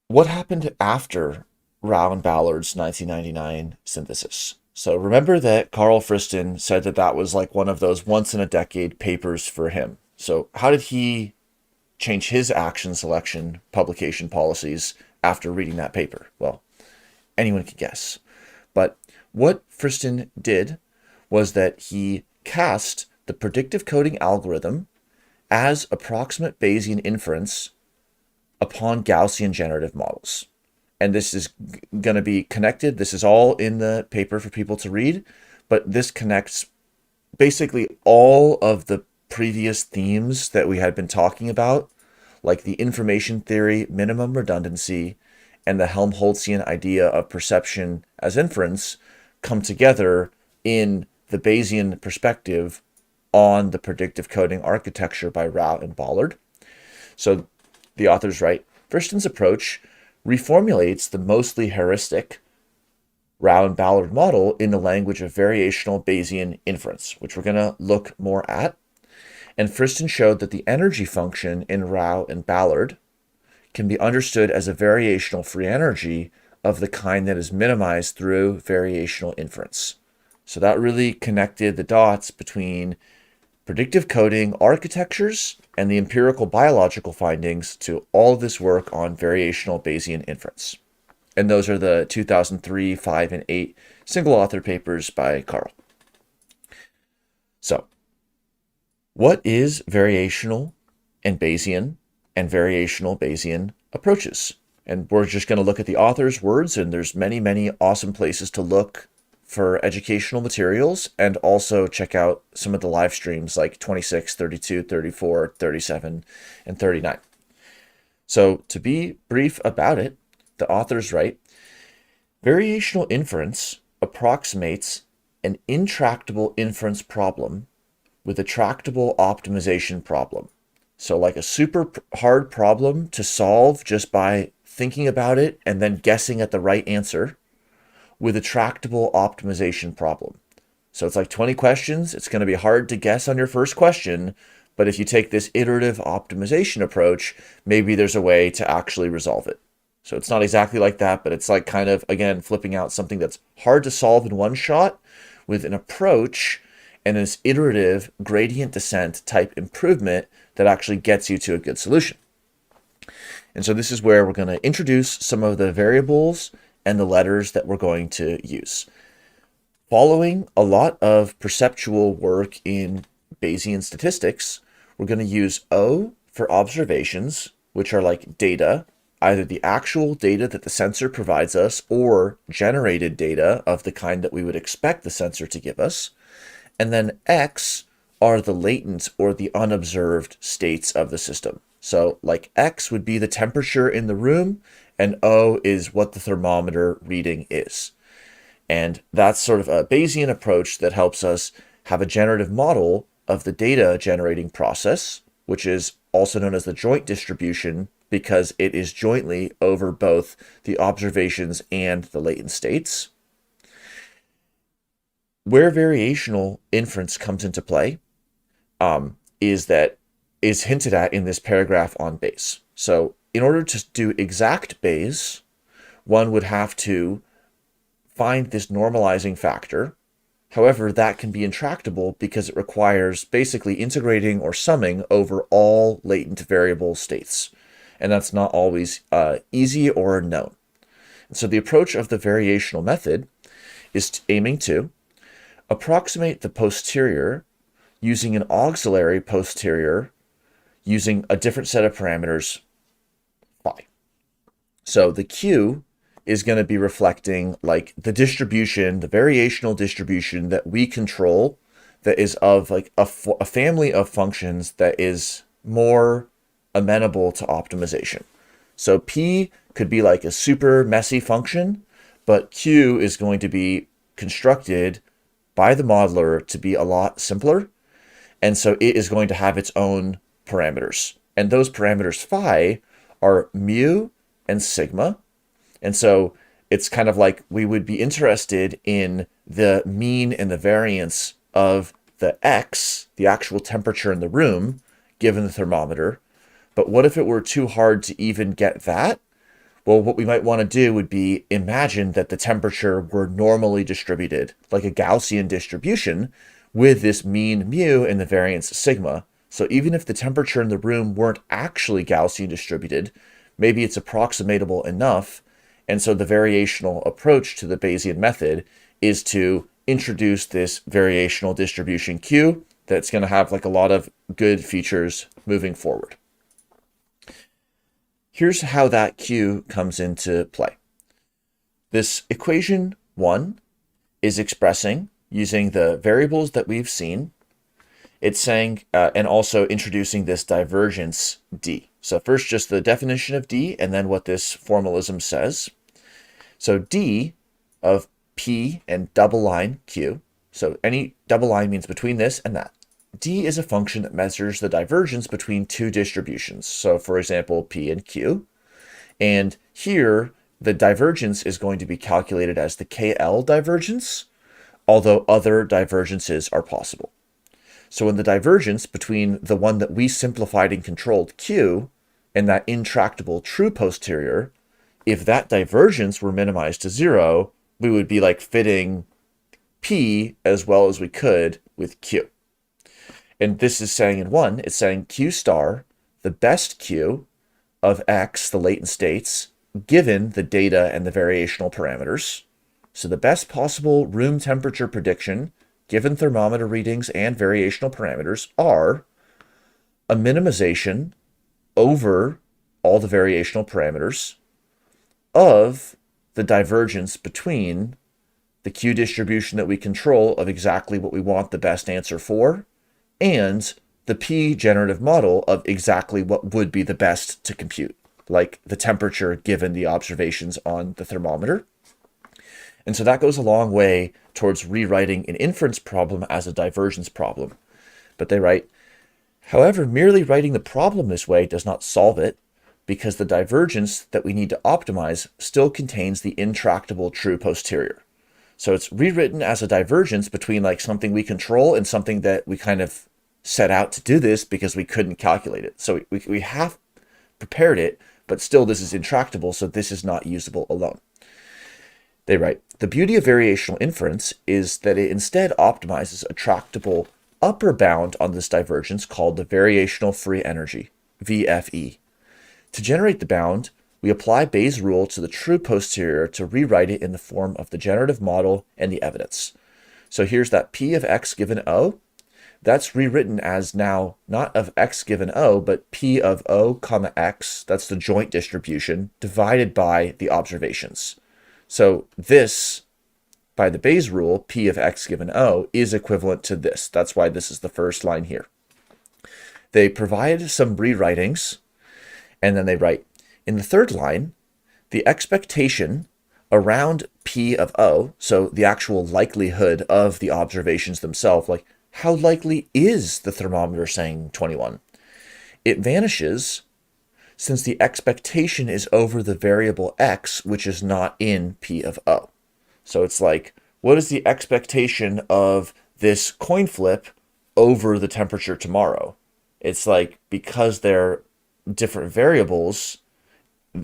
What happened after Rao and Ballard's 1999 synthesis? So remember that Carl Friston said that that was like one of those once-in-a-decade papers for him. So how did he change his action selection publication policies after reading that paper? Well, anyone can guess. But what Friston did was that he cast the predictive coding algorithm as approximate Bayesian inference upon Gaussian generative models. And this is going to be connected. This is all in the paper for people to read, but this connects basically all of the previous themes that we had been talking about, like the information theory minimum redundancy and the Helmholtzian idea of perception as inference, come together in the Bayesian perspective on the predictive coding architecture by Rao and Ballard. So the authors write, Friston's approach reformulates the mostly heuristic Rao and Ballard model in the language of variational Bayesian inference, which we're going to look more at. And Friston showed that the energy function in Rao and Ballard can be understood as a variational free energy of the kind that is minimized through variational inference. So that really connected the dots between predictive coding architectures and the empirical biological findings to all of this work on variational Bayesian inference. And those are the 2003, 5, and 8 single author papers by Carl. So, what is variational and variational Bayesian approaches? And we're just going to look at the author's words, and there's many, many awesome places to look for educational materials, and also check out some of the live streams like 26, 32, 34, 37, and 39. So to be brief about it, the authors write, variational inference approximates an intractable inference problem with a tractable optimization problem. So like a super hard problem to solve just by thinking about it and then guessing at the right answer, with a tractable optimization problem. So it's like 20 questions. It's going to be hard to guess on your first question, but if you take this iterative optimization approach, maybe there's a way to actually resolve it. So it's not exactly like that, but it's like kind of, again, flipping out something that's hard to solve in one shot with an approach and this iterative gradient descent type improvement that actually gets you to a good solution. And so this is where we're going to introduce some of the variables and the letters that we're going to use. Following a lot of perceptual work in Bayesian statistics, we're going to use O for observations, which are like data, either the actual data that the sensor provides us or generated data of the kind that we would expect the sensor to give us. And then X are the latent or the unobserved states of the system. So like X would be the temperature in the room, and O is what the thermometer reading is. And that's sort of a Bayesian approach that helps us have a generative model of the data generating process, which is also known as the joint distribution because it is jointly over both the observations and the latent states. Where variational inference comes into play is hinted at in this paragraph on Bayes. So in order to do exact Bayes, one would have to find this normalizing factor. However, that can be intractable because it requires basically integrating or summing over all latent variable states. And that's not always easy or known. And so the approach of the variational method is aiming to approximate the posterior using an auxiliary posterior using a different set of parameters, phi. So the Q is going to be reflecting like the distribution, the variational distribution that we control, that is of like a family of functions that is more amenable to optimization. So P could be like a super messy function, but Q is going to be constructed by the modeler to be a lot simpler. And so it is going to have its own parameters. And those parameters phi are mu and sigma. And so it's kind of like we would be interested in the mean and the variance of the X, the actual temperature in the room, given the thermometer. But what if it were too hard to even get that? Well, what we might want to do would be imagine that the temperature were normally distributed, like a Gaussian distribution, with this mean mu and the variance sigma. So even if the temperature in the room weren't actually Gaussian distributed, maybe it's approximatable enough. And so the variational approach to the Bayesian method is to introduce this variational distribution Q that's going to have like a lot of good features moving forward. Here's how that Q comes into play. This equation 1 is expressing using the variables that we've seen. It's saying, and also introducing this divergence D. So first just the definition of D and then what this formalism says. So D of P and double line Q. So any double line means between this and that. D is a function that measures the divergence between two distributions. So for example, P and Q. And here, the divergence is going to be calculated as the KL divergence, although other divergences are possible. So in the divergence between the one that we simplified and controlled Q and that intractable true posterior, if that divergence were minimized to 0, we would be like fitting P as well as we could with Q. And this is saying in 1, it's saying Q star, the best Q of X, the latent states, given the data and the variational parameters. So the best possible room temperature prediction, given thermometer readings and variational parameters, are a minimization over all the variational parameters of the divergence between the Q distribution that we control of exactly what we want the best answer for, and the P generative model of exactly what would be the best to compute, like the temperature given the observations on the thermometer. And so that goes a long way towards rewriting an inference problem as a divergence problem. But they write, however, merely writing the problem this way does not solve it, because the divergence that we need to optimize still contains the intractable true posterior. So it's rewritten as a divergence between like something we control and something that we kind of set out to do this because we couldn't calculate it. So we have prepared it, but still this is intractable, so this is not usable alone. They write, the beauty of variational inference is that it instead optimizes a tractable upper bound on this divergence called the variational free energy, VFE. To generate the bound, we apply Bayes' rule to the true posterior to rewrite it in the form of the generative model and the evidence. So here's that P of X given O. That's rewritten as now not of X given O, but P of O comma X, that's the joint distribution, divided by the observations. So this, by the Bayes rule, P of X given O, is equivalent to this. That's why this is the first line here. They provide some rewritings, and then they write, in the third line, the expectation around P of O, so the actual likelihood of the observations themselves, like how likely is the thermometer saying 21? It vanishes since the expectation is over the variable X, which is not in P of O. So it's like, what is the expectation of this coin flip over the temperature tomorrow? It's like, because they're different variables,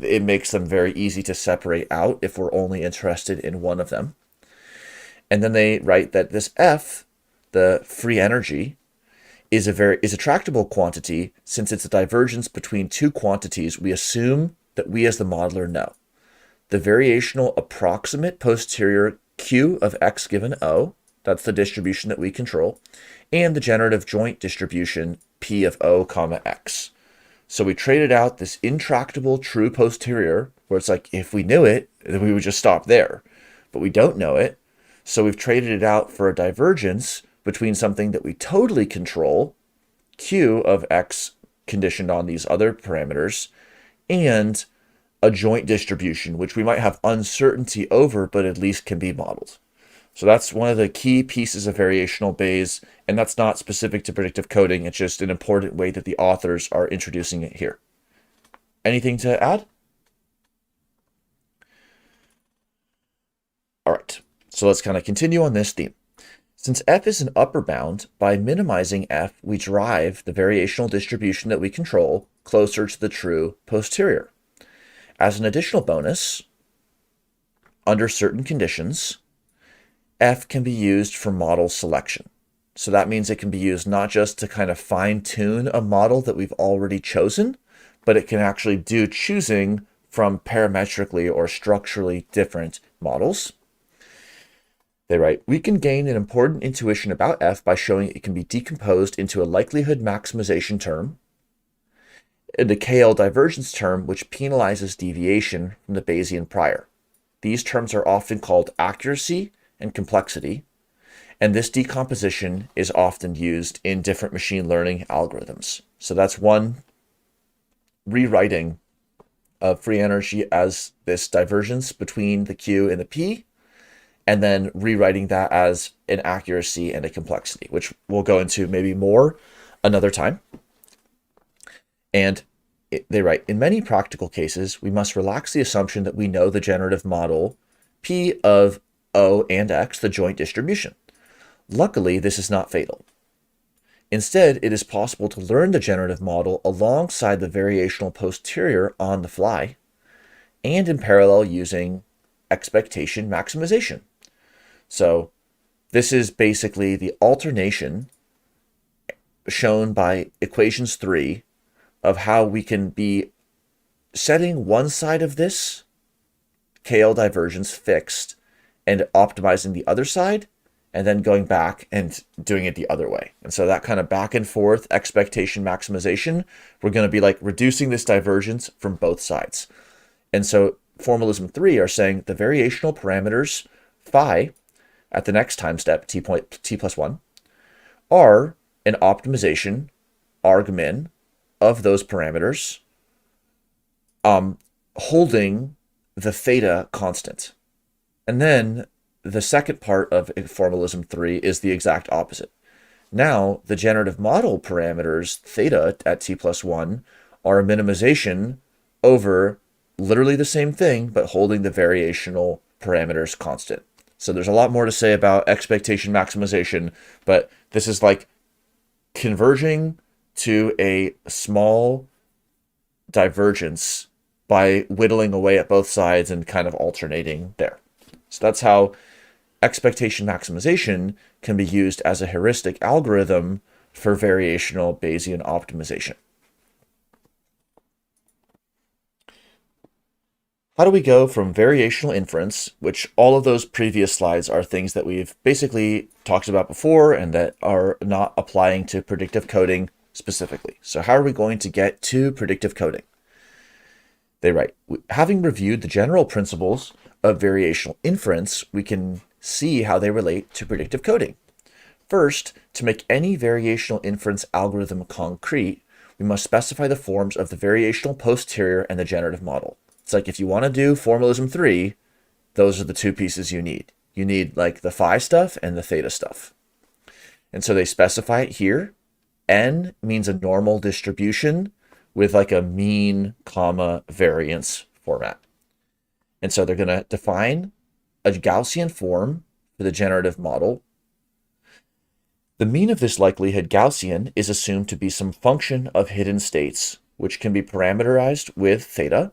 it makes them very easy to separate out if we're only interested in one of them. And then they write that this F, the free energy, is a tractable quantity since it's a divergence between two quantities we assume that we as the modeler know. The variational approximate posterior Q of X given O that's the distribution that we control, and the generative joint distribution P of O comma X. So we traded out this intractable true posterior, where it's like, if we knew it, then we would just stop there. But we don't know it. So we've traded it out for a divergence between something that we totally control, Q of X conditioned on these other parameters, and a joint distribution, which we might have uncertainty over, but at least can be modeled. So that's one of the key pieces of variational Bayes, and that's not specific to predictive coding. It's just an important way that the authors are introducing it here. Anything to add? All right, so let's kind of continue on this theme. Since f is an upper bound, by minimizing f, we drive the variational distribution that we control closer to the true posterior. As an additional bonus, under certain conditions, f can be used for model selection. So that means it can be used not just to kind of fine-tune a model that we've already chosen, but it can actually do choosing from parametrically or structurally different models. They write, we can gain an important intuition about f by showing it can be decomposed into a likelihood maximization term and a KL divergence term which penalizes deviation from the Bayesian prior. These terms are often called accuracy and complexity, and this decomposition is often used in different machine learning algorithms. So that's one rewriting of free energy as this divergence between the Q and the P, and then rewriting that as an accuracy and a complexity, which we'll go into maybe more another time. And they write, in many practical cases, we must relax the assumption that we know the generative model P of O and X, the joint distribution. Luckily, this is not fatal. Instead, it is possible to learn the generative model alongside the variational posterior on the fly, and in parallel using expectation maximization. So this is basically the alternation shown by equations 3 of how we can be setting one side of this KL divergence fixed and optimizing the other side, and then going back and doing it the other way. And so that kind of back and forth expectation maximization, we're going to be like reducing this divergence from both sides. And so formalism 3 are saying the variational parameters phi at the next time step, t plus 1, are an optimization argmin of those parameters, holding the theta constant. And then the second part of formalism 3 is the exact opposite. Now, the generative model parameters theta at t plus 1 are a minimization over literally the same thing, but holding the variational parameters constant. So there's a lot more to say about expectation maximization, but this is like converging to a small divergence by whittling away at both sides and kind of alternating there. So that's how expectation maximization can be used as a heuristic algorithm for variational Bayesian optimization. How do we go from variational inference, which all of those previous slides are things that we've basically talked about before and that are not applying to predictive coding specifically. So how are we going to get to predictive coding? They write, having reviewed the general principles of variational inference, we can see how they relate to predictive coding. First, to make any variational inference algorithm concrete, we must specify the forms of the variational posterior and the generative model. It's like if you want to do formalism 3, those are the two pieces you need. You need like the phi stuff and the theta stuff. And so they specify it here. N means a normal distribution with like a mean comma variance format. And so they're going to define a Gaussian form for the generative model. The mean of this likelihood Gaussian is assumed to be some function of hidden states, which can be parameterized with theta,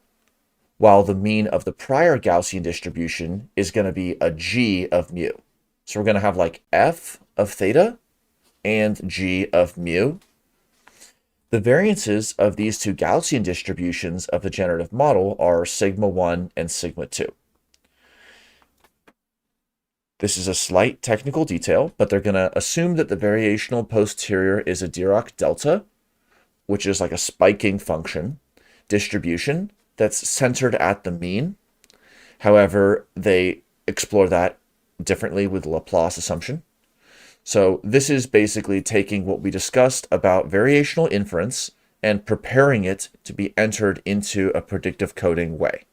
while the mean of the prior Gaussian distribution is going to be a g of mu. So we're going to have like f of theta and g of mu. The variances of these two Gaussian distributions of the generative model are sigma 1 and sigma 2. This is a slight technical detail, but they're going to assume that the variational posterior is a Dirac delta, which is like a spiking function distribution that's centered at the mean. However, they explore that differently with Laplace assumption. So this is basically taking what we discussed about variational inference and preparing it to be entered into a predictive coding way.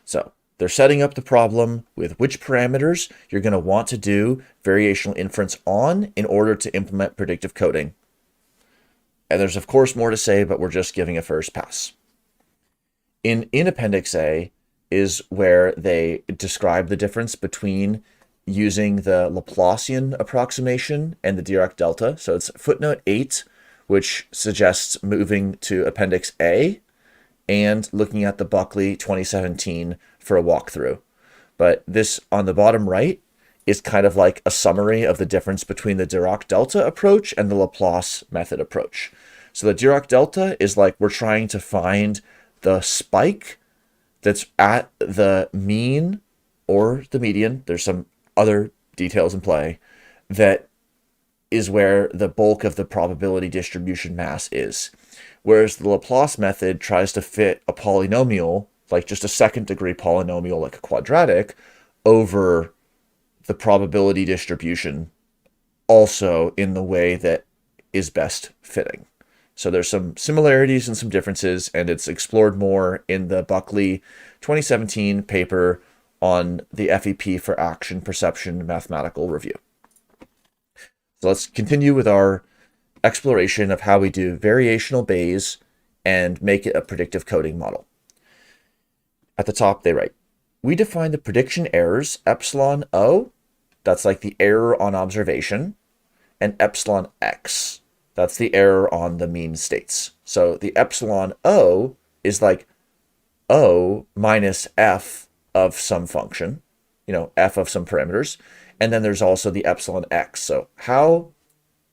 So they're setting up the problem with which parameters you're going to want to do variational inference on in order to implement predictive coding. And there's of course more to say, but we're just giving a first pass. In Appendix A is where they describe the difference between using the Laplacian approximation and the Dirac delta. So it's footnote 8, which suggests moving to Appendix A and looking at the Buckley 2017 for a walkthrough. But this on the bottom right is kind of like a summary of the difference between the Dirac delta approach and the Laplace method approach. So the Dirac delta is like we're trying to find the spike that's at the mean or the median. There's some other details in play that is where the bulk of the probability distribution mass is. Whereas the Laplace method tries to fit a polynomial, like just a second degree polynomial like a quadratic, over the probability distribution also in the way that is best fitting. So there's some similarities and some differences, and it's explored more in the Buckley 2017 paper on the FEP for action perception mathematical review. So let's continue with our exploration of how we do variational Bayes and make it a predictive coding model. At the top, they write, we define the prediction errors epsilon O, that's like the error on observation, and epsilon X, that's the error on the mean states. So the epsilon O is like O minus F of some function, F of some parameters. And then there's also the epsilon X. So how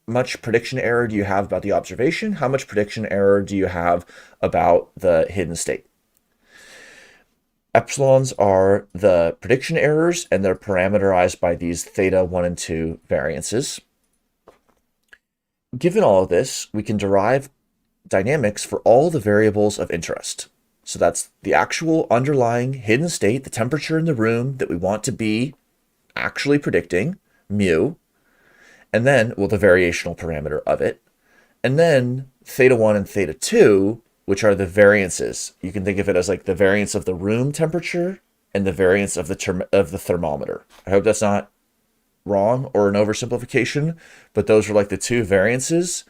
much prediction error do you have about the observation? How much prediction error do you have about the hidden state? Epsilons are the prediction errors, and they're parameterized by these theta 1 and 2 variances. Given all of this, we can derive dynamics for all the variables of interest. So that's the actual underlying hidden state, the temperature in the room that we want to be actually predicting, mu, and then, well, the variational parameter of it, and then theta 1 and theta 2, which are the variances. You can think of it as like the variance of the room temperature and the variance of the thermometer. I hope that's not wrong or an oversimplification, but those are like the two variances,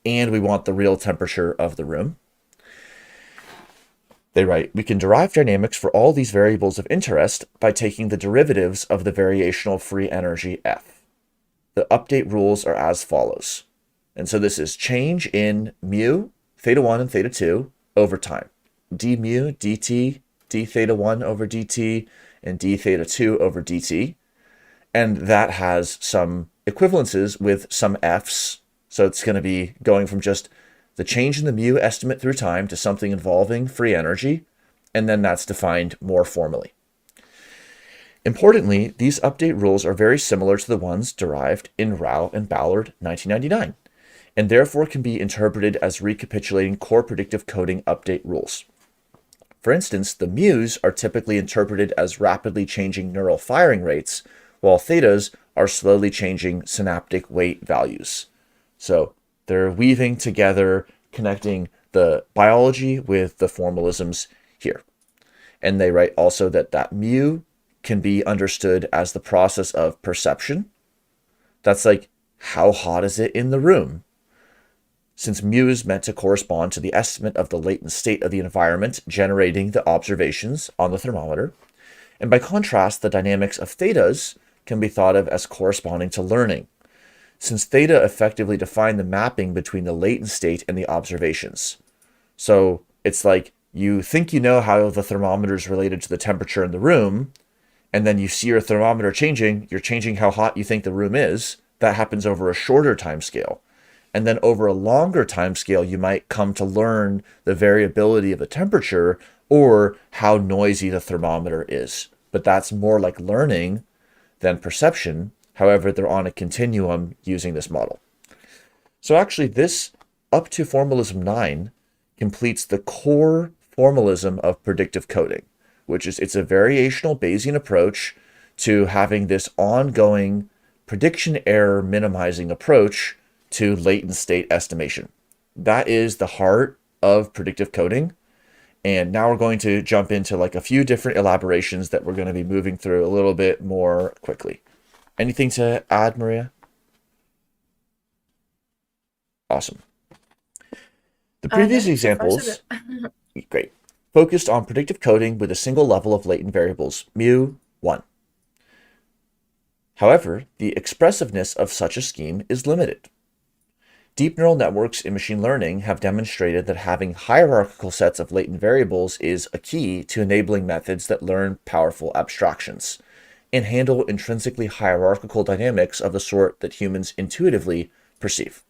and we want the real temperature of the room. They write, we can derive dynamics for all these variables of interest by taking the derivatives of the variational free energy F. The update rules are as follows. And so this is change in mu, theta 1 and theta 2 over time. d mu dt, d theta 1 over dt, and d theta 2 over dt. And that has some equivalences with some f's. So it's going to be going from just the change in the mu estimate through time to something involving free energy, and then that's defined more formally. Importantly, these update rules are very similar to the ones derived in Rao and Ballard 1999, and therefore can be interpreted as recapitulating core predictive coding update rules. For instance, the mu's are typically interpreted as rapidly changing neural firing rates, while thetas are slowly changing synaptic weight values. So they're weaving together, connecting the biology with the formalisms here. And they write also that mu can be understood as the process of perception. That's like, how hot is it in the room? Since mu is meant to correspond to the estimate of the latent state of the environment generating the observations on the thermometer. And by contrast, the dynamics of thetas can be thought of as corresponding to learning, since theta effectively define the mapping between the latent state and the observations. So it's like you think you know how the thermometer is related to the temperature in the room, and then you see your thermometer changing, you're changing how hot you think the room is. That happens over a shorter time scale. And then over a longer time scale, you might come to learn the variability of the temperature or how noisy the thermometer is. But that's more like learning than perception. However, they're on a continuum using this model. So actually this up to formalism 9 completes the core formalism of predictive coding, which is it's a variational Bayesian approach to having this ongoing prediction error minimizing approach to latent state estimation. That is the heart of predictive coding. And now we're going to jump into like a few different elaborations that we're going to be moving through a little bit more quickly. Anything to add, Maria? Awesome. The previous examples, great, focused on predictive coding with a single level of latent variables, mu1. However, the expressiveness of such a scheme is limited. Deep neural networks in machine learning have demonstrated that having hierarchical sets of latent variables is a key to enabling methods that learn powerful abstractions and handle intrinsically hierarchical dynamics of the sort that humans intuitively perceive.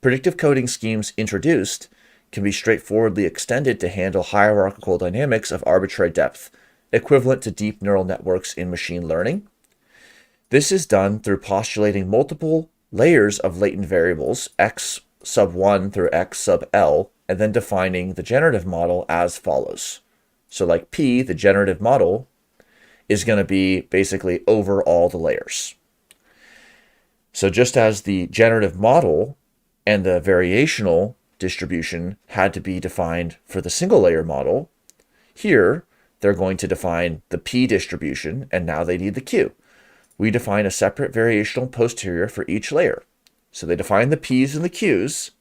Predictive coding schemes introduced can be straightforwardly extended to handle hierarchical dynamics of arbitrary depth, equivalent to deep neural networks in machine learning. This is done through postulating multiple layers of latent variables, x sub 1 through x sub l, and then defining the generative model as follows. So like P, the generative model, is going to be basically over all the layers. So just as the generative model and the variational distribution had to be defined for the single layer model, here they're going to define the P distribution, and now they need the Q. We define a separate variational posterior for each layer. So they define the P's and the Q's,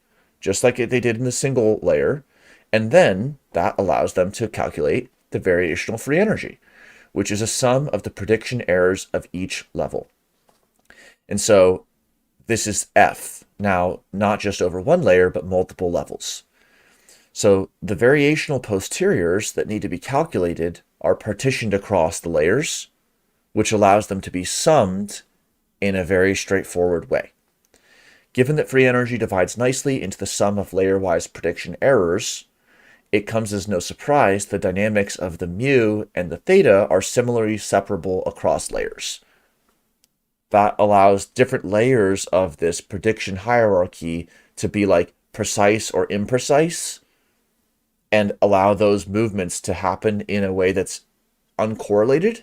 just like they did in the single layer, and then that allows them to calculate the variational free energy, which is a sum of the prediction errors of each level. And so this is F, now not just over one layer, but multiple levels. So the variational posteriors that need to be calculated are partitioned across the layers, which allows them to be summed in a very straightforward way. Given that free energy divides nicely into the sum of layer-wise prediction errors, it comes as no surprise the dynamics of the mu and the theta are similarly separable across layers. That allows different layers of this prediction hierarchy to be like precise or imprecise and allow those movements to happen in a way that's uncorrelated,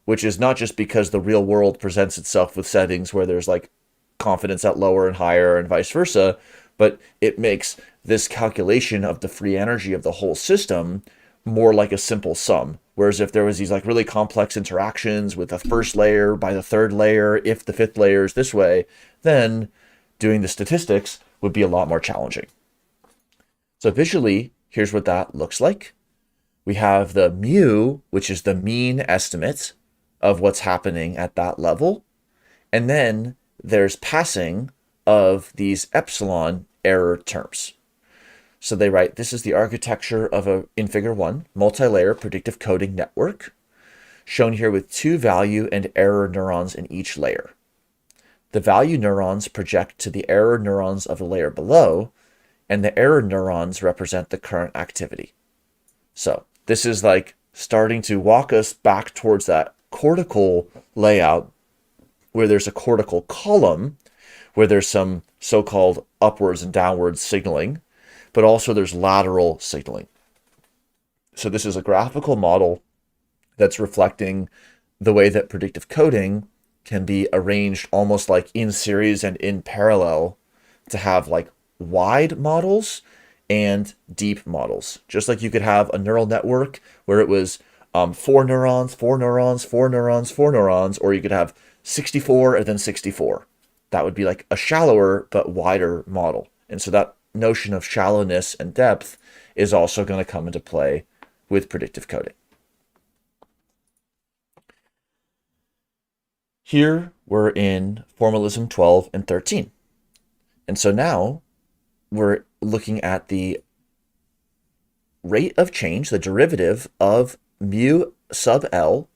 which is not just because the real world presents itself with settings where there's like confidence at lower and higher and vice versa, but it makes this calculation of the free energy of the whole system more like a simple sum. Whereas if there was these like really complex interactions with the first layer by the third layer, if the fifth layer is this way, then doing the statistics would be a lot more challenging. So visually, here's what that looks like. We have the mu, which is the mean estimate of what's happening at that level. And then there's passing of these epsilon error terms. So they write, this is the architecture of in figure 1, multi-layer predictive coding network, shown here with 2 value and error neurons in each layer. The value neurons project to the error neurons of the layer below, and the error neurons represent the current activity. So this is like starting to walk us back towards that cortical layout where there's a cortical column, where there's some so-called upwards and downwards signaling, but also there's lateral signaling. So this is a graphical model that's reflecting the way that predictive coding can be arranged almost like in series and in parallel to have like wide models and deep models. Just like you could have a neural network where it was 4 neurons, 4 neurons, 4 neurons, 4 neurons, or you could have 64 and then 64. That would be like a shallower but wider model. And so that notion of shallowness and depth is also going to come into play with predictive coding. Here we're in formalism 12 and 13. And so now we're looking at the rate of change, the derivative of mu sub L,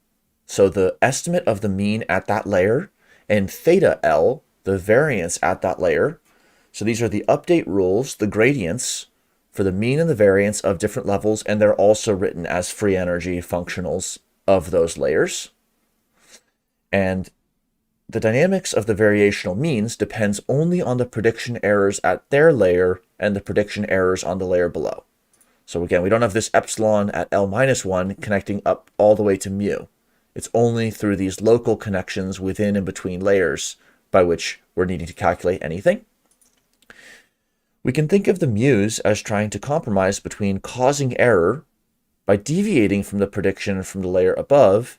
so the estimate of the mean at that layer, and theta L, the variance at that layer. So these are the update rules, the gradients for the mean and the variance of different levels, and they're also written as free energy functionals of those layers. And the dynamics of the variational means depends only on the prediction errors at their layer and the prediction errors on the layer below. So again, we don't have this epsilon at L-1 connecting up all the way to mu. It's only through these local connections within and between layers by which we're needing to calculate anything. We can think of the mu's as trying to compromise between causing error by deviating from the prediction from the layer above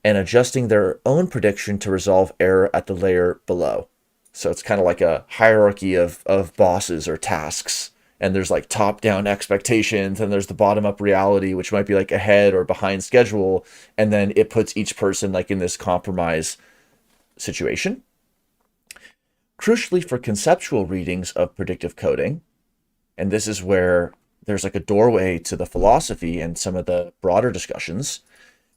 and adjusting their own prediction to resolve error at the layer below. So it's kind of like a hierarchy of bosses or tasks. And there's like top-down expectations, and there's the bottom-up reality, which might be like ahead or behind schedule. And then it puts each person like in this compromise situation. Crucially for conceptual readings of predictive coding, and this is where there's like a doorway to the philosophy and some of the broader discussions,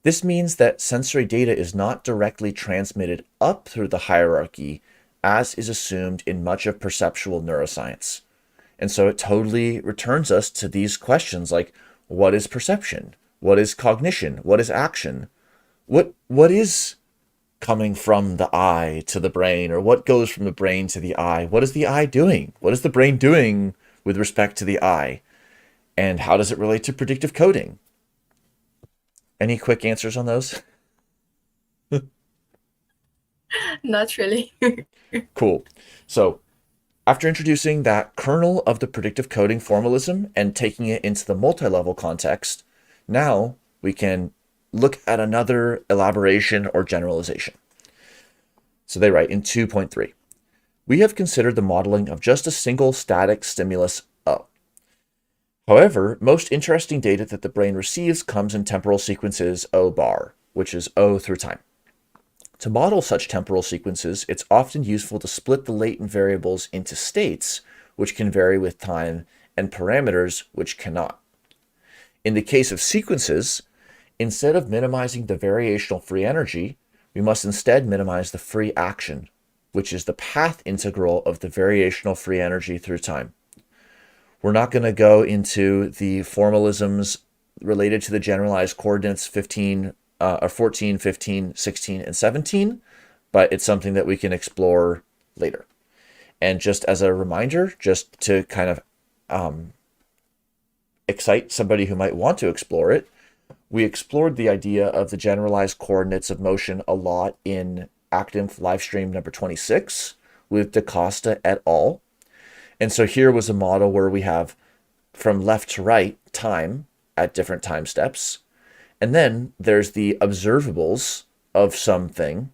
this means that sensory data is not directly transmitted up through the hierarchy as is assumed in much of perceptual neuroscience. And so it totally returns us to these questions like, what is perception? What is cognition? What is action? What is coming from the eye to the brain, or what goes from the brain to the eye? What is the eye doing? What is the brain doing with respect to the eye? And how does it relate to predictive coding? Any quick answers on those? Not really. Cool. So after introducing that kernel of the predictive coding formalism and taking it into the multi-level context, now we can look at another elaboration or generalization. So they write in 2.3, we have considered the modeling of just a single static stimulus O. However, most interesting data that the brain receives comes in temporal sequences O bar, which is O through time. To model such temporal sequences, it's often useful to split the latent variables into states, which can vary with time, and parameters, which cannot. In the case of sequences, instead of minimizing the variational free energy, we must instead minimize the free action, which is the path integral of the variational free energy through time. We're not going to go into the formalisms related to the generalized coordinates 14, 15, 16, and 17, but it's something that we can explore later. And just as a reminder, just to kind of excite somebody who might want to explore it, we explored the idea of the generalized coordinates of motion a lot in ActInf Livestream number 26 with DaCosta et al. And so here was a model where we have from left to right time at different time steps. And then there's the observables of something.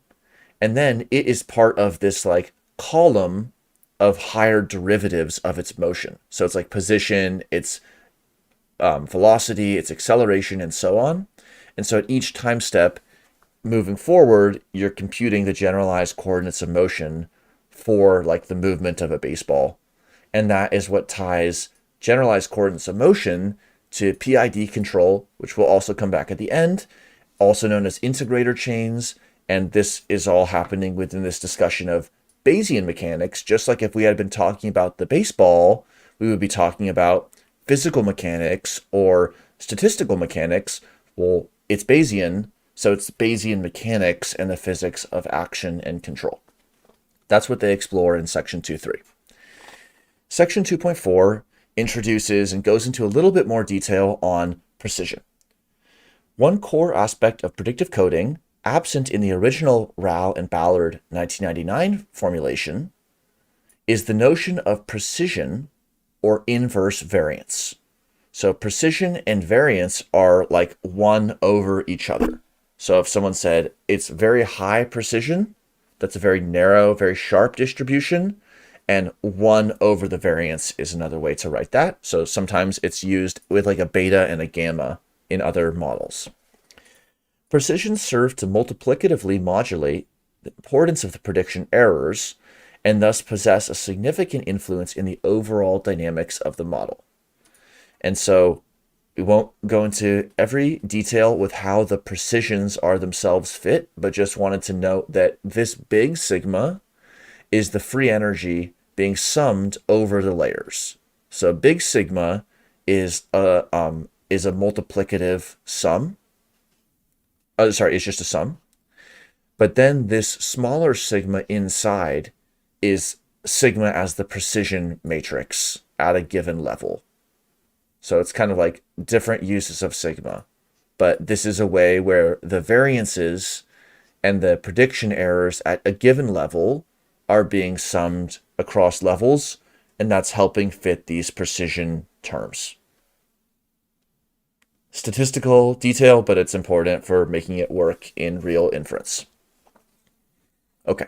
And then it is part of this like column of higher derivatives of its motion. So it's like position, its velocity, its acceleration, and so on. And so at each time step moving forward, you're computing the generalized coordinates of motion for like the movement of a baseball. And that is what ties generalized coordinates of motion to PID control, which will also come back at the end, also known as integrator chains. And this is all happening within this discussion of Bayesian mechanics. Just like if we had been talking about the baseball, we would be talking about physical mechanics or statistical mechanics. Well, it's Bayesian, so it's Bayesian mechanics and the physics of action and control. That's what they explore in section 2.3. Section 2.4 introduces and goes into a little bit more detail on precision. One core aspect of predictive coding, absent in the original Rao and Ballard 1999 formulation, is the notion of precision or inverse variance. So precision and variance are like one over each other. So if someone said it's very high precision, that's a very narrow, very sharp distribution, and 1 over the variance is another way to write that. So sometimes it's used with like a beta and a gamma in other models. Precisions serve to multiplicatively modulate the importance of the prediction errors and thus possess a significant influence in the overall dynamics of the model. And so we won't go into every detail with how the precisions are themselves fit, but just wanted to note that this big sigma is the free energy being summed over the layers. So big sigma is a multiplicative sum. It's just a sum. But then this smaller sigma inside is sigma as the precision matrix at a given level. So it's kind of like different uses of sigma. But this is a way where the variances and the prediction errors at a given level are being summed across levels, and that's helping fit these precision terms. Statistical detail, but it's important for making it work in real inference. Okay.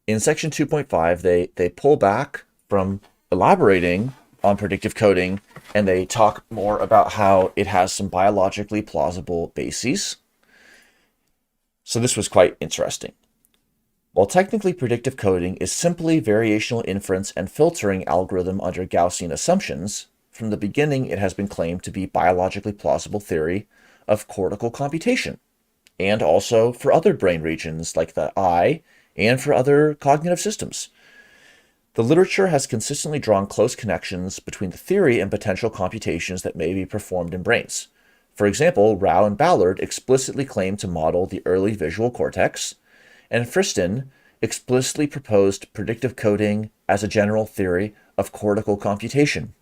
In section 2.5, they pull back from elaborating on predictive coding, and they talk more about how it has some biologically plausible bases. So this was quite interesting. While technically predictive coding is simply variational inference and filtering algorithm under Gaussian assumptions, from the beginning it has been claimed to be biologically plausible theory of cortical computation, and also for other brain regions like the eye and for other cognitive systems. The literature has consistently drawn close connections between the theory and potential computations that may be performed in brains. For example, Rao and Ballard explicitly claimed to model the early visual cortex, and Friston explicitly proposed predictive coding as a general theory of cortical computation.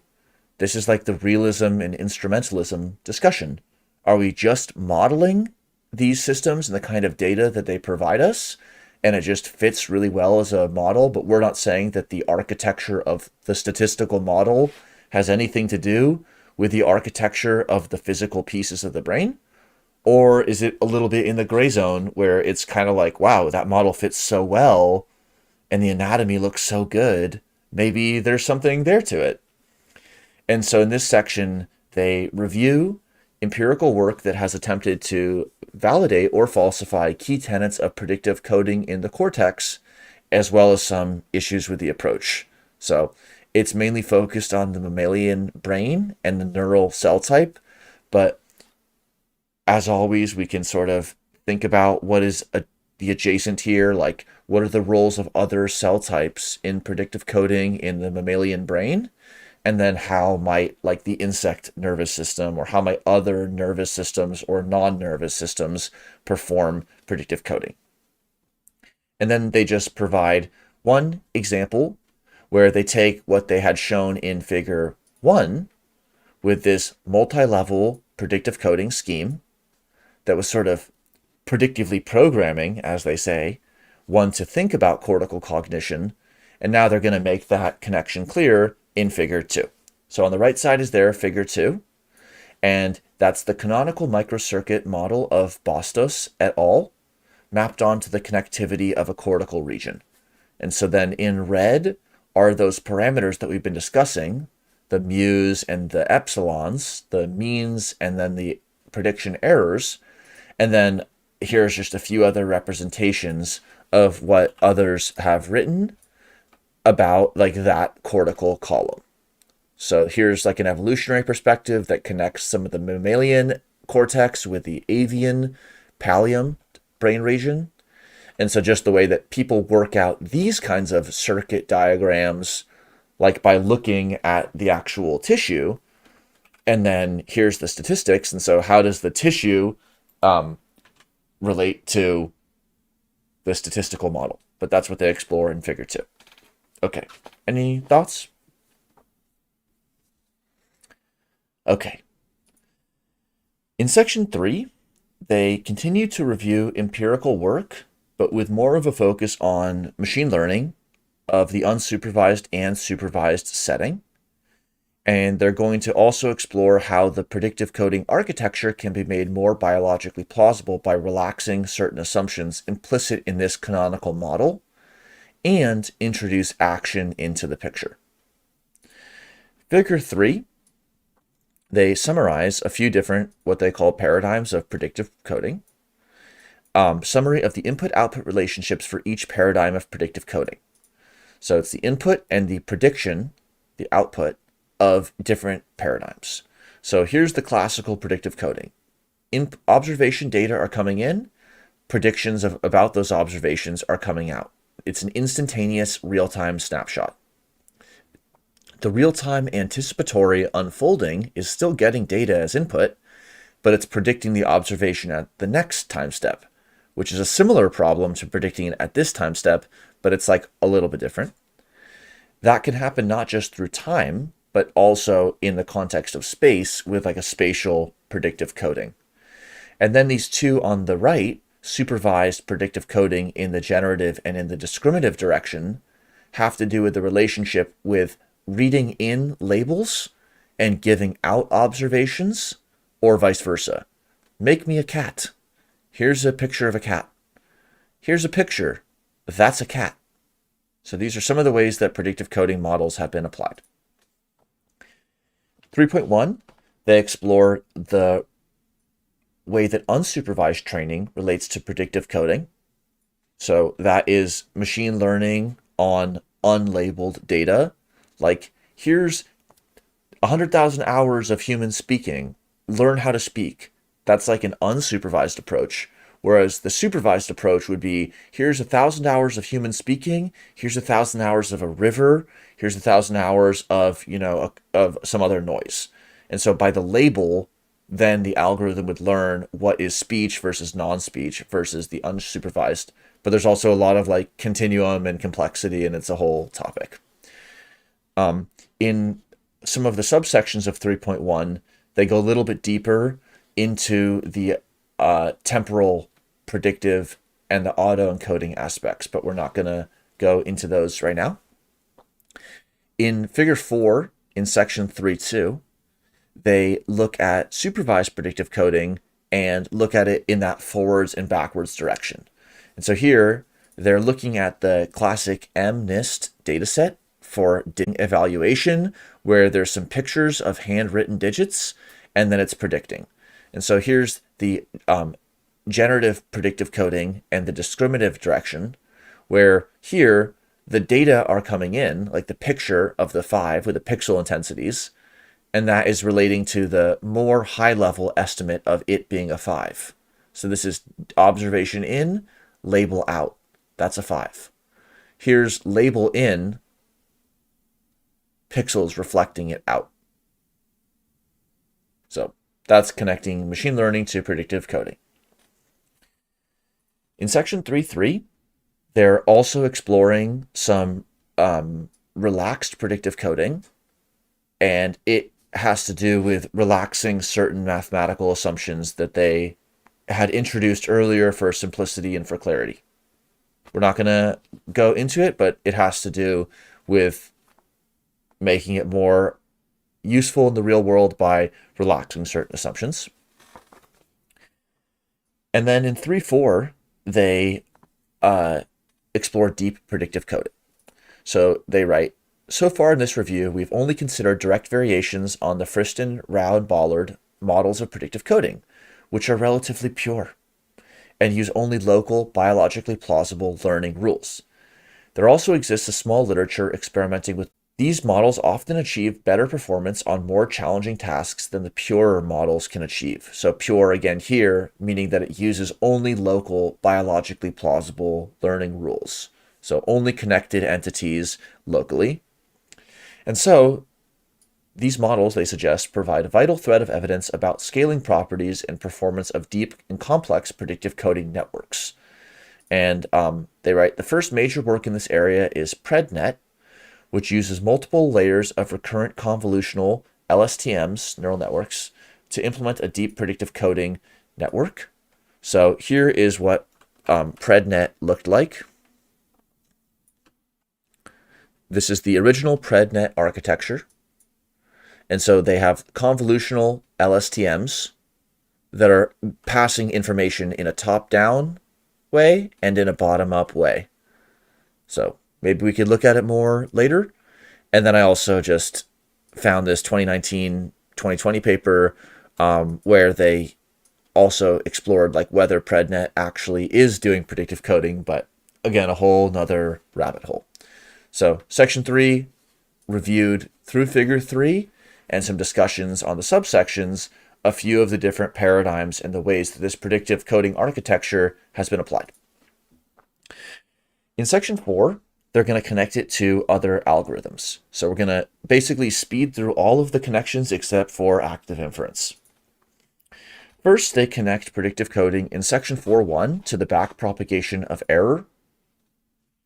This is like the realism and instrumentalism discussion. Are we just modeling these systems and the kind of data that they provide us, and it just fits really well as a model, but we're not saying that the architecture of the statistical model has anything to do with the architecture of the physical pieces of the brain? Or is it a little bit in the gray zone where it's kind of like, wow, that model fits so well and the anatomy looks so good, maybe there's something there to it. And so in this section, they review empirical work that has attempted to validate or falsify key tenets of predictive coding in the cortex, as well as some issues with the approach. So it's mainly focused on the mammalian brain and the neural cell type, but as always, we can sort of think about what is the adjacent here, like what are the roles of other cell types in predictive coding in the mammalian brain? And then how might like the insect nervous system or how might other nervous systems or non-nervous systems perform predictive coding? And then they just provide one example where they take what they had shown in figure 1 with this multi-level predictive coding scheme that was sort of predictively programming, as they say, one to think about cortical cognition, and now they're going to make that connection clear in figure 2. So on the right side is there figure 2, and that's the canonical microcircuit model of Bastos et al. Mapped onto the connectivity of a cortical region. And so then in red are those parameters that we've been discussing, the mu's and the epsilons, the means and then the prediction errors. And then here's just a few other representations of what others have written about like that cortical column. So here's like an evolutionary perspective that connects some of the mammalian cortex with the avian pallium brain region. And so just the way that people work out these kinds of circuit diagrams, like by looking at the actual tissue, and then here's the statistics. And so how does the tissue relate to the statistical model? But that's what they explore in figure 2. Okay, any thoughts? Okay. In section 3, they continue to review empirical work, but with more of a focus on machine learning of the unsupervised and supervised setting. And they're going to also explore how the predictive coding architecture can be made more biologically plausible by relaxing certain assumptions implicit in this canonical model, and introduce action into the picture. Figure 3, they summarize a few different what they call paradigms of predictive coding. Summary of the input-output relationships for each paradigm of predictive coding. So it's the input and the prediction, the output of different paradigms. So here's the classical predictive coding. Observation data are coming in, predictions about those observations are coming out. It's an instantaneous real-time snapshot. The real-time anticipatory unfolding is still getting data as input, but it's predicting the observation at the next time step, which is a similar problem to predicting at this time step, but it's like a little bit different. That can happen not just through time, but also in the context of space with like a spatial predictive coding. And then these two on the right, supervised predictive coding in the generative and in the discriminative direction, have to do with the relationship with reading in labels and giving out observations, or vice versa. Make me a cat. Here's a picture of a cat. Here's a picture. That's a cat. So these are some of the ways that predictive coding models have been applied. 3.1, they explore the way that unsupervised training relates to predictive coding. So that is machine learning on unlabeled data. Like, here's 100,000 hours of human speaking. Learn how to speak. That's like an unsupervised approach. Whereas the supervised approach would be, here's 1,000 hours of human speaking. Here's 1,000 hours of a river. Here's 1,000 hours of, of some other noise. And so by the label, then the algorithm would learn what is speech versus non-speech versus the unsupervised. But there's also a lot of like continuum and complexity, and it's a whole topic. In some of the subsections of 3.1, they go a little bit deeper into the temporal predictive and the auto encoding aspects, but we're not going to go into those right now. In figure 4, in section 3.2, they look at supervised predictive coding and look at it in that forwards and backwards direction. And so here they're looking at the classic MNIST dataset for evaluation, where there's some pictures of handwritten digits and then it's predicting. And so here's the generative predictive coding and the discriminative direction, where here the data are coming in, like the picture of the 5 with the pixel intensities, and that is relating to the more high-level estimate of it being a 5. So this is observation in, label out. That's a 5. Here's label in, pixels reflecting it out. So that's connecting machine learning to predictive coding. In section 3.3, they're also exploring some relaxed predictive coding, and it has to do with relaxing certain mathematical assumptions that they had introduced earlier for simplicity and for clarity. We're not going to go into it, but it has to do with making it more useful in the real world by relaxing certain assumptions. And then in 3.4, they explore deep predictive coding. So they write, so far in this review, we've only considered direct variations on the Friston, Rao, and Ballard models of predictive coding, which are relatively pure and use only local, biologically plausible learning rules. There also exists a small literature experimenting with these models often achieve better performance on more challenging tasks than the purer models can achieve. So pure, again, here, meaning that it uses only local, biologically plausible learning rules. So only connected entities locally. And so these models, they suggest, provide a vital thread of evidence about scaling properties and performance of deep and complex predictive coding networks. And they write, the first major work in this area is PredNet, which uses multiple layers of recurrent convolutional LSTMs, neural networks, to implement a deep predictive coding network. So here is what PredNet looked like. This is the original PredNet architecture. And so they have convolutional LSTMs that are passing information in a top-down way and in a bottom-up way. So maybe we could look at it more later. And then I also just found this 2019-2020 paper where they also explored like whether PredNet actually is doing predictive coding, but again, a whole nother rabbit hole. So section 3 reviewed through figure 3 and some discussions on the subsections, a few of the different paradigms and the ways that this predictive coding architecture has been applied. In section 4, they're going to connect it to other algorithms. So we're going to basically speed through all of the connections except for active inference. First, they connect predictive coding in section 4.1 to the backpropagation of error.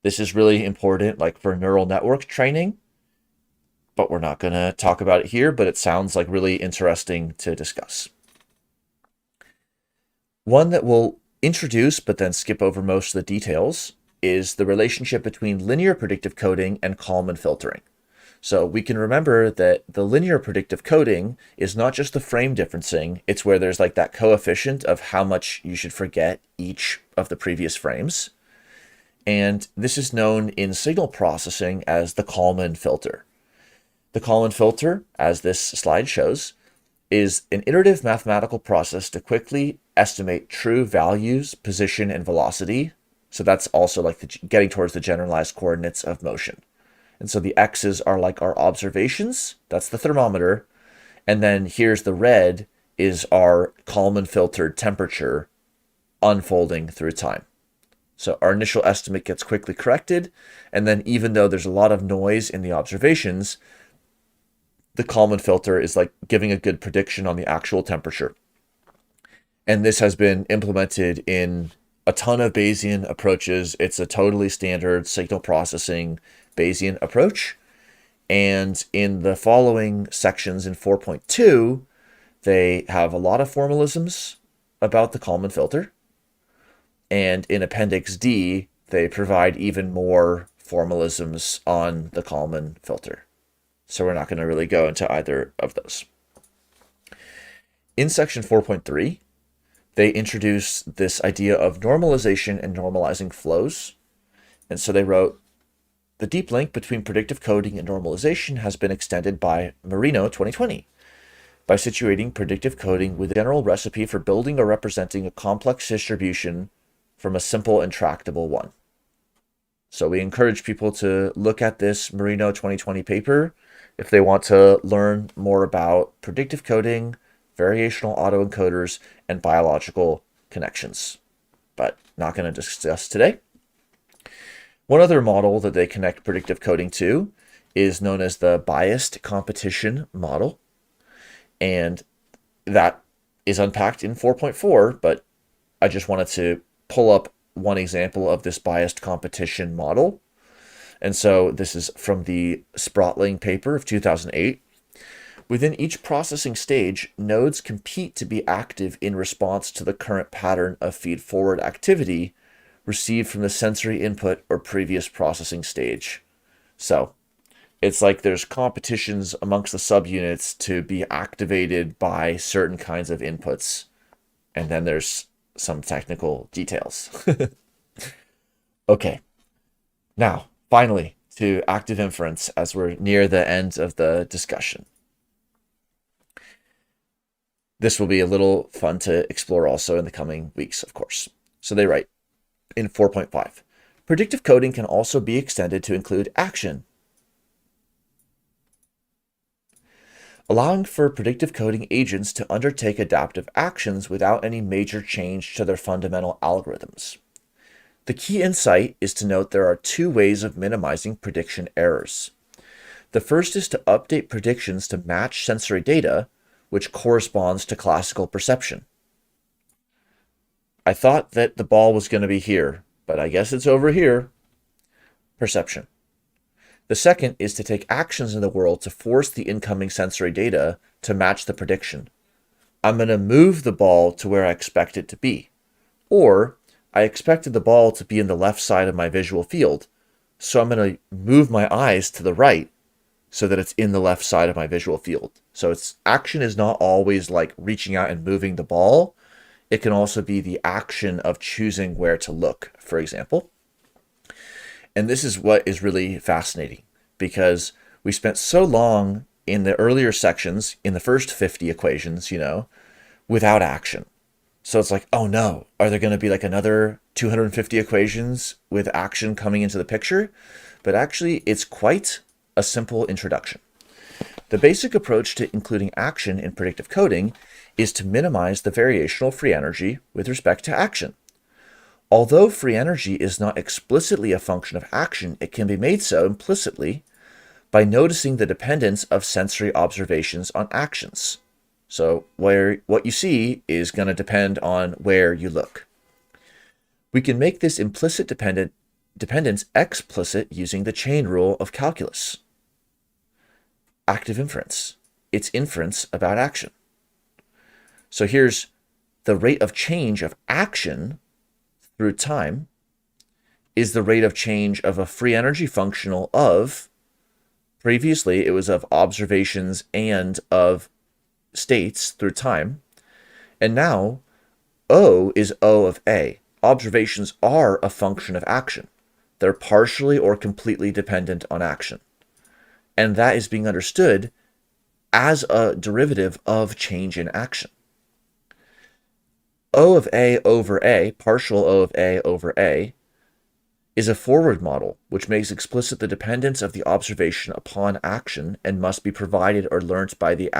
This is really important, like for neural network training, but we're not going to talk about it here, but it sounds like really interesting to discuss. One that we'll introduce, but then skip over most of the details, is the relationship between linear predictive coding and Kalman filtering. So we can remember that the linear predictive coding is not just the frame differencing, it's where there's like that coefficient of how much you should forget each of the previous frames. And this is known in signal processing as the Kalman filter. The Kalman filter, as this slide shows, is an iterative mathematical process to quickly estimate true values, position, and velocity. So that's also like getting towards the generalized coordinates of motion. And so the x's are like our observations, that's the thermometer, and then here's the red is our Kalman filtered temperature unfolding through time. So our initial estimate gets quickly corrected, and then even though there's a lot of noise in the observations, the Kalman filter is like giving a good prediction on the actual temperature. And this has been implemented in a ton of Bayesian approaches. It's a totally standard signal processing Bayesian approach. And in the following sections in 4.2, they have a lot of formalisms about the Kalman filter. And in Appendix D, they provide even more formalisms on the Kalman filter. So we're not going to really go into either of those. In section 4.3, they introduce this idea of normalization and normalizing flows. And so they wrote, the deep link between predictive coding and normalization has been extended by Marino 2020 by situating predictive coding with a general recipe for building or representing a complex distribution from a simple and tractable one. So we encourage people to look at this Marino 2020 paper if they want to learn more about predictive coding, variational autoencoders, and biological connections, but not going to discuss today. One other model that they connect predictive coding to is known as the biased competition model. And that is unpacked in 4.4, but I just wanted to pull up one example of this biased competition model. And so this is from the Spratling paper of 2008. Within each processing stage, nodes compete to be active in response to the current pattern of feed-forward activity received from the sensory input or previous processing stage. So it's like there's competitions amongst the subunits to be activated by certain kinds of inputs. And then there's some technical details. Okay. Now, finally, to active inference as we're near the end of the discussion. This will be a little fun to explore also in the coming weeks, of course. So they write in 4.5, predictive coding can also be extended to include action, allowing for predictive coding agents to undertake adaptive actions without any major change to their fundamental algorithms. The key insight is to note there are two ways of minimizing prediction errors. The first is to update predictions to match sensory data, which corresponds to classical perception. I thought that the ball was going to be here, but I guess it's over here. Perception. The second is to take actions in the world to force the incoming sensory data to match the prediction. I'm going to move the ball to where I expect it to be. Or I expected the ball to be in the left side of my visual field, so I'm going to move my eyes to the right so that it's in the left side of my visual field. So action is not always like reaching out and moving the ball. It can also be the action of choosing where to look, for example. And this is what is really fascinating, because we spent so long in the earlier sections, in the first 50 equations, without action. So it's like, oh no, are there going to be like another 250 equations with action coming into the picture? But actually, it's quite a simple introduction. The basic approach to including action in predictive coding is to minimize the variational free energy with respect to action. Although free energy is not explicitly a function of action, it can be made so implicitly by noticing the dependence of sensory observations on actions. So what you see is going to depend on where you look. We can make this implicit dependence explicit using the chain rule of calculus. Active inference. It's inference about action. So here's the rate of change of action through time is the rate of change of a free energy functional of, previously it was of observations and of states through time, and now O is O of A. Observations are a function of action. They're partially or completely dependent on action. And that is being understood as a derivative of change in action. O of A over A, partial O of A over A, is a forward model which makes explicit the dependence of the observation upon action and must be provided or learnt by the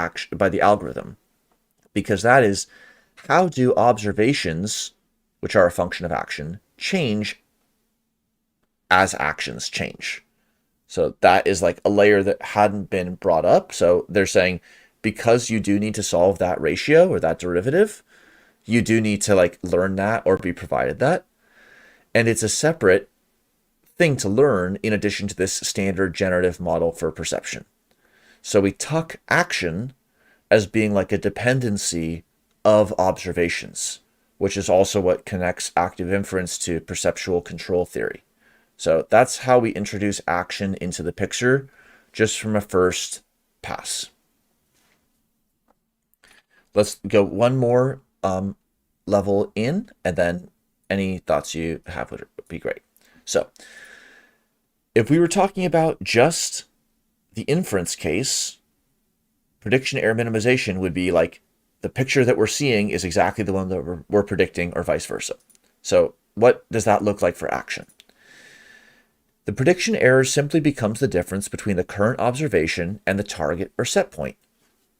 algorithm. Because that is, how do observations, which are a function of action, change as actions change? So that is like a layer that hadn't been brought up. So they're saying, because you do need to solve that ratio or that derivative, you do need to like learn that or be provided that. And it's a separate thing to learn in addition to this standard generative model for perception. So we tuck action as being like a dependency of observations, which is also what connects active inference to perceptual control theory. So that's how we introduce action into the picture, just from a first pass. Let's go one more level in, and then any thoughts you have would be great. So if we were talking about just the inference case, prediction error minimization would be like the picture that we're seeing is exactly the one that we're predicting, or vice versa. So what does that look like for action? The prediction error simply becomes the difference between the current observation and the target or set point,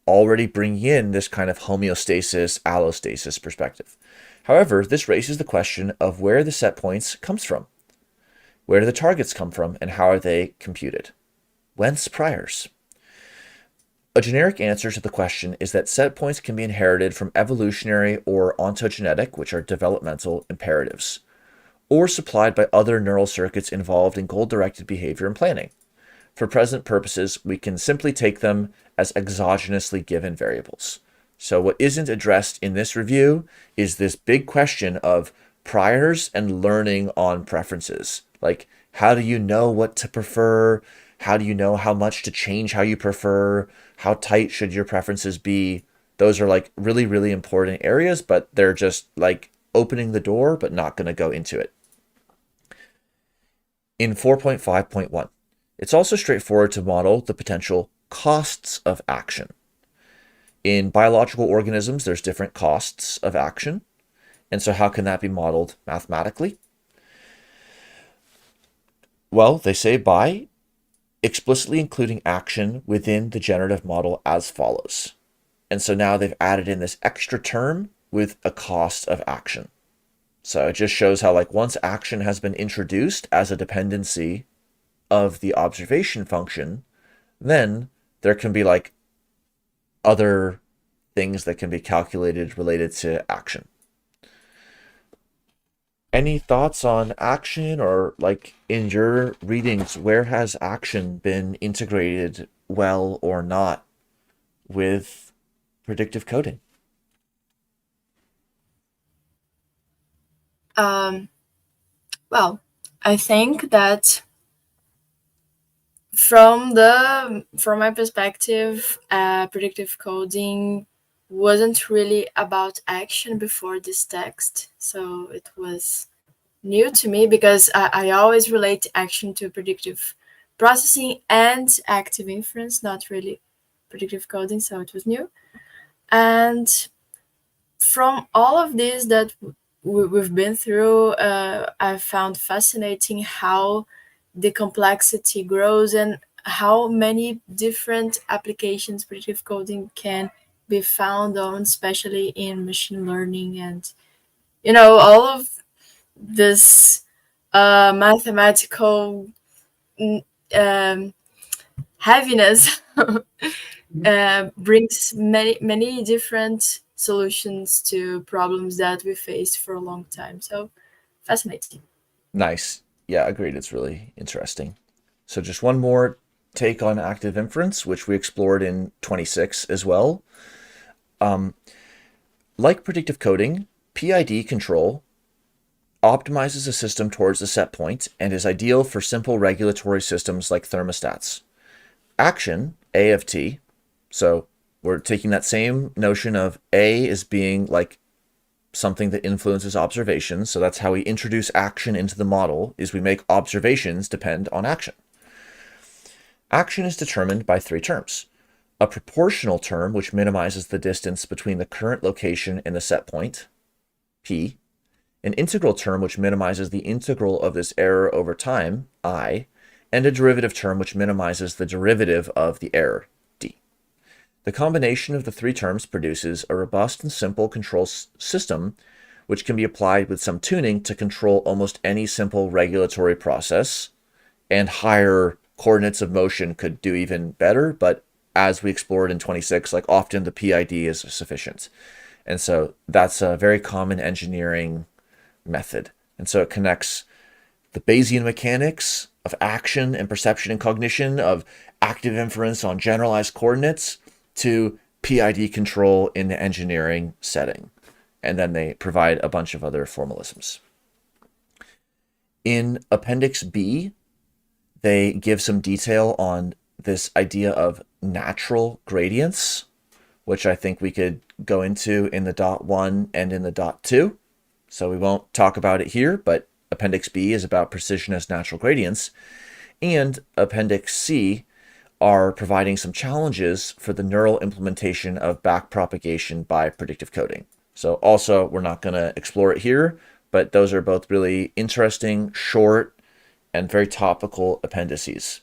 already bringing in this kind of homeostasis, allostasis perspective. However, this raises the question of where the set points comes from. Where do the targets come from, and how are they computed? Whence priors? A generic answer to the question is that set points can be inherited from evolutionary or ontogenetic, which are developmental imperatives, or supplied by other neural circuits involved in goal-directed behavior and planning. For present purposes, we can simply take them as exogenously given variables. So what isn't addressed in this review is this big question of priors and learning on preferences. Like, how do you know what to prefer? How do you know how much to change how you prefer? How tight should your preferences be? Those are like really, really important areas, but they're just like opening the door, but not going to go into it. In 4.5.1, it's also straightforward to model the potential costs of action. In biological organisms, there's different costs of action. And so how can that be modeled mathematically? Well, they say by explicitly including action within the generative model as follows. And so now they've added in this extra term with a cost of action. So it just shows how like once action has been introduced as a dependency of the observation function, then there can be like other things that can be calculated related to action. Any thoughts on action, or like in your readings, where has action been integrated well or not with predictive coding? Well, I think that from my perspective, predictive coding wasn't really about action before this text, so it was new to me because I always relate action to predictive processing and active inference, not really predictive coding, so it was new. And from all of this that we've been through, I found fascinating how the complexity grows and how many different applications predictive coding can be found on, especially in machine learning and all of this mathematical heaviness brings many different solutions to problems that we faced for a long time. So fascinating. Nice. Yeah, agreed. It's really interesting. So just one more take on active inference, which we explored in 26 as well. Like predictive coding, PID control optimizes a system towards a set point and is ideal for simple regulatory systems like thermostats. Action, A of T, so we're taking that same notion of A as being like something that influences observations. So that's how we introduce action into the model, is we make observations depend on action. Action is determined by three terms. A proportional term, which minimizes the distance between the current location and the set point, P. An integral term, which minimizes the integral of this error over time, I. And a derivative term, which minimizes the derivative of the error, D. The combination of the three terms produces a robust and simple control system, which can be applied with some tuning to control almost any simple regulatory process, and higher coordinates of motion could do even better, but as we explored in 26, like often the PID is sufficient. And so that's a very common engineering method. And so it connects the Bayesian mechanics of action and perception and cognition, of active inference on generalized coordinates, to PID control in the engineering setting. And then they provide a bunch of other formalisms. In Appendix B, they give some detail on this idea of natural gradients, which I think we could go into in the .1 and in the .2. So we won't talk about it here, but Appendix B is about precision as natural gradients. And Appendix C are providing some challenges for the neural implementation of backpropagation by predictive coding. So also, we're not going to explore it here, but those are both really interesting, short, and very topical appendices.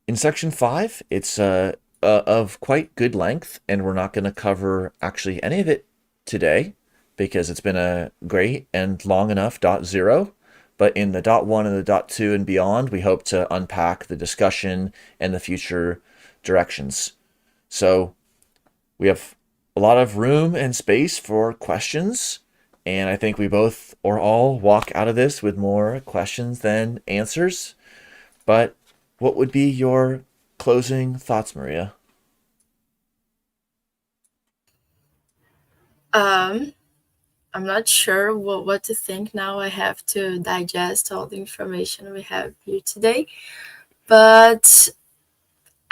In section 5, it's of quite good length, and we're not going to cover actually any of it today because it's been a great and long enough .0. But in the .1 and the .2 and beyond, we hope to unpack the discussion and the future directions. So we have a lot of room and space for questions. And I think we both or all walk out of this with more questions than answers. But what would be your closing thoughts, Maria? I'm not sure what to think now. I have to digest all the information we have here today. But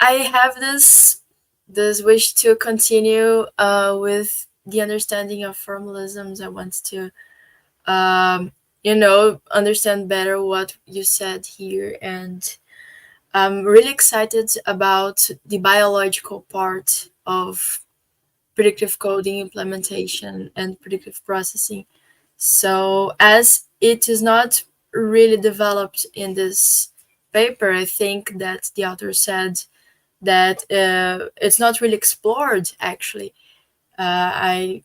I have this wish to continue with the understanding of formalisms. I want to understand better what you said here, and I'm really excited about the biological part of predictive coding implementation and predictive processing. So as it is not really developed in this paper, I think that the author said that it's not really explored actually. I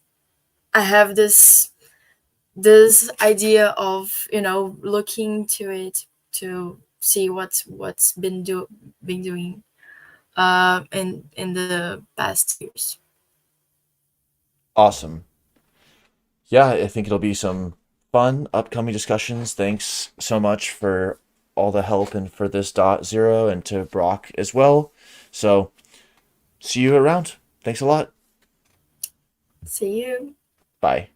have this idea of looking to it to see what's been doing in the past years. Awesome. Yeah, I think it'll be some fun upcoming discussions. Thanks so much for all the help and for this .0, and to Brock as well. So see you around. Thanks a lot. See you. Bye.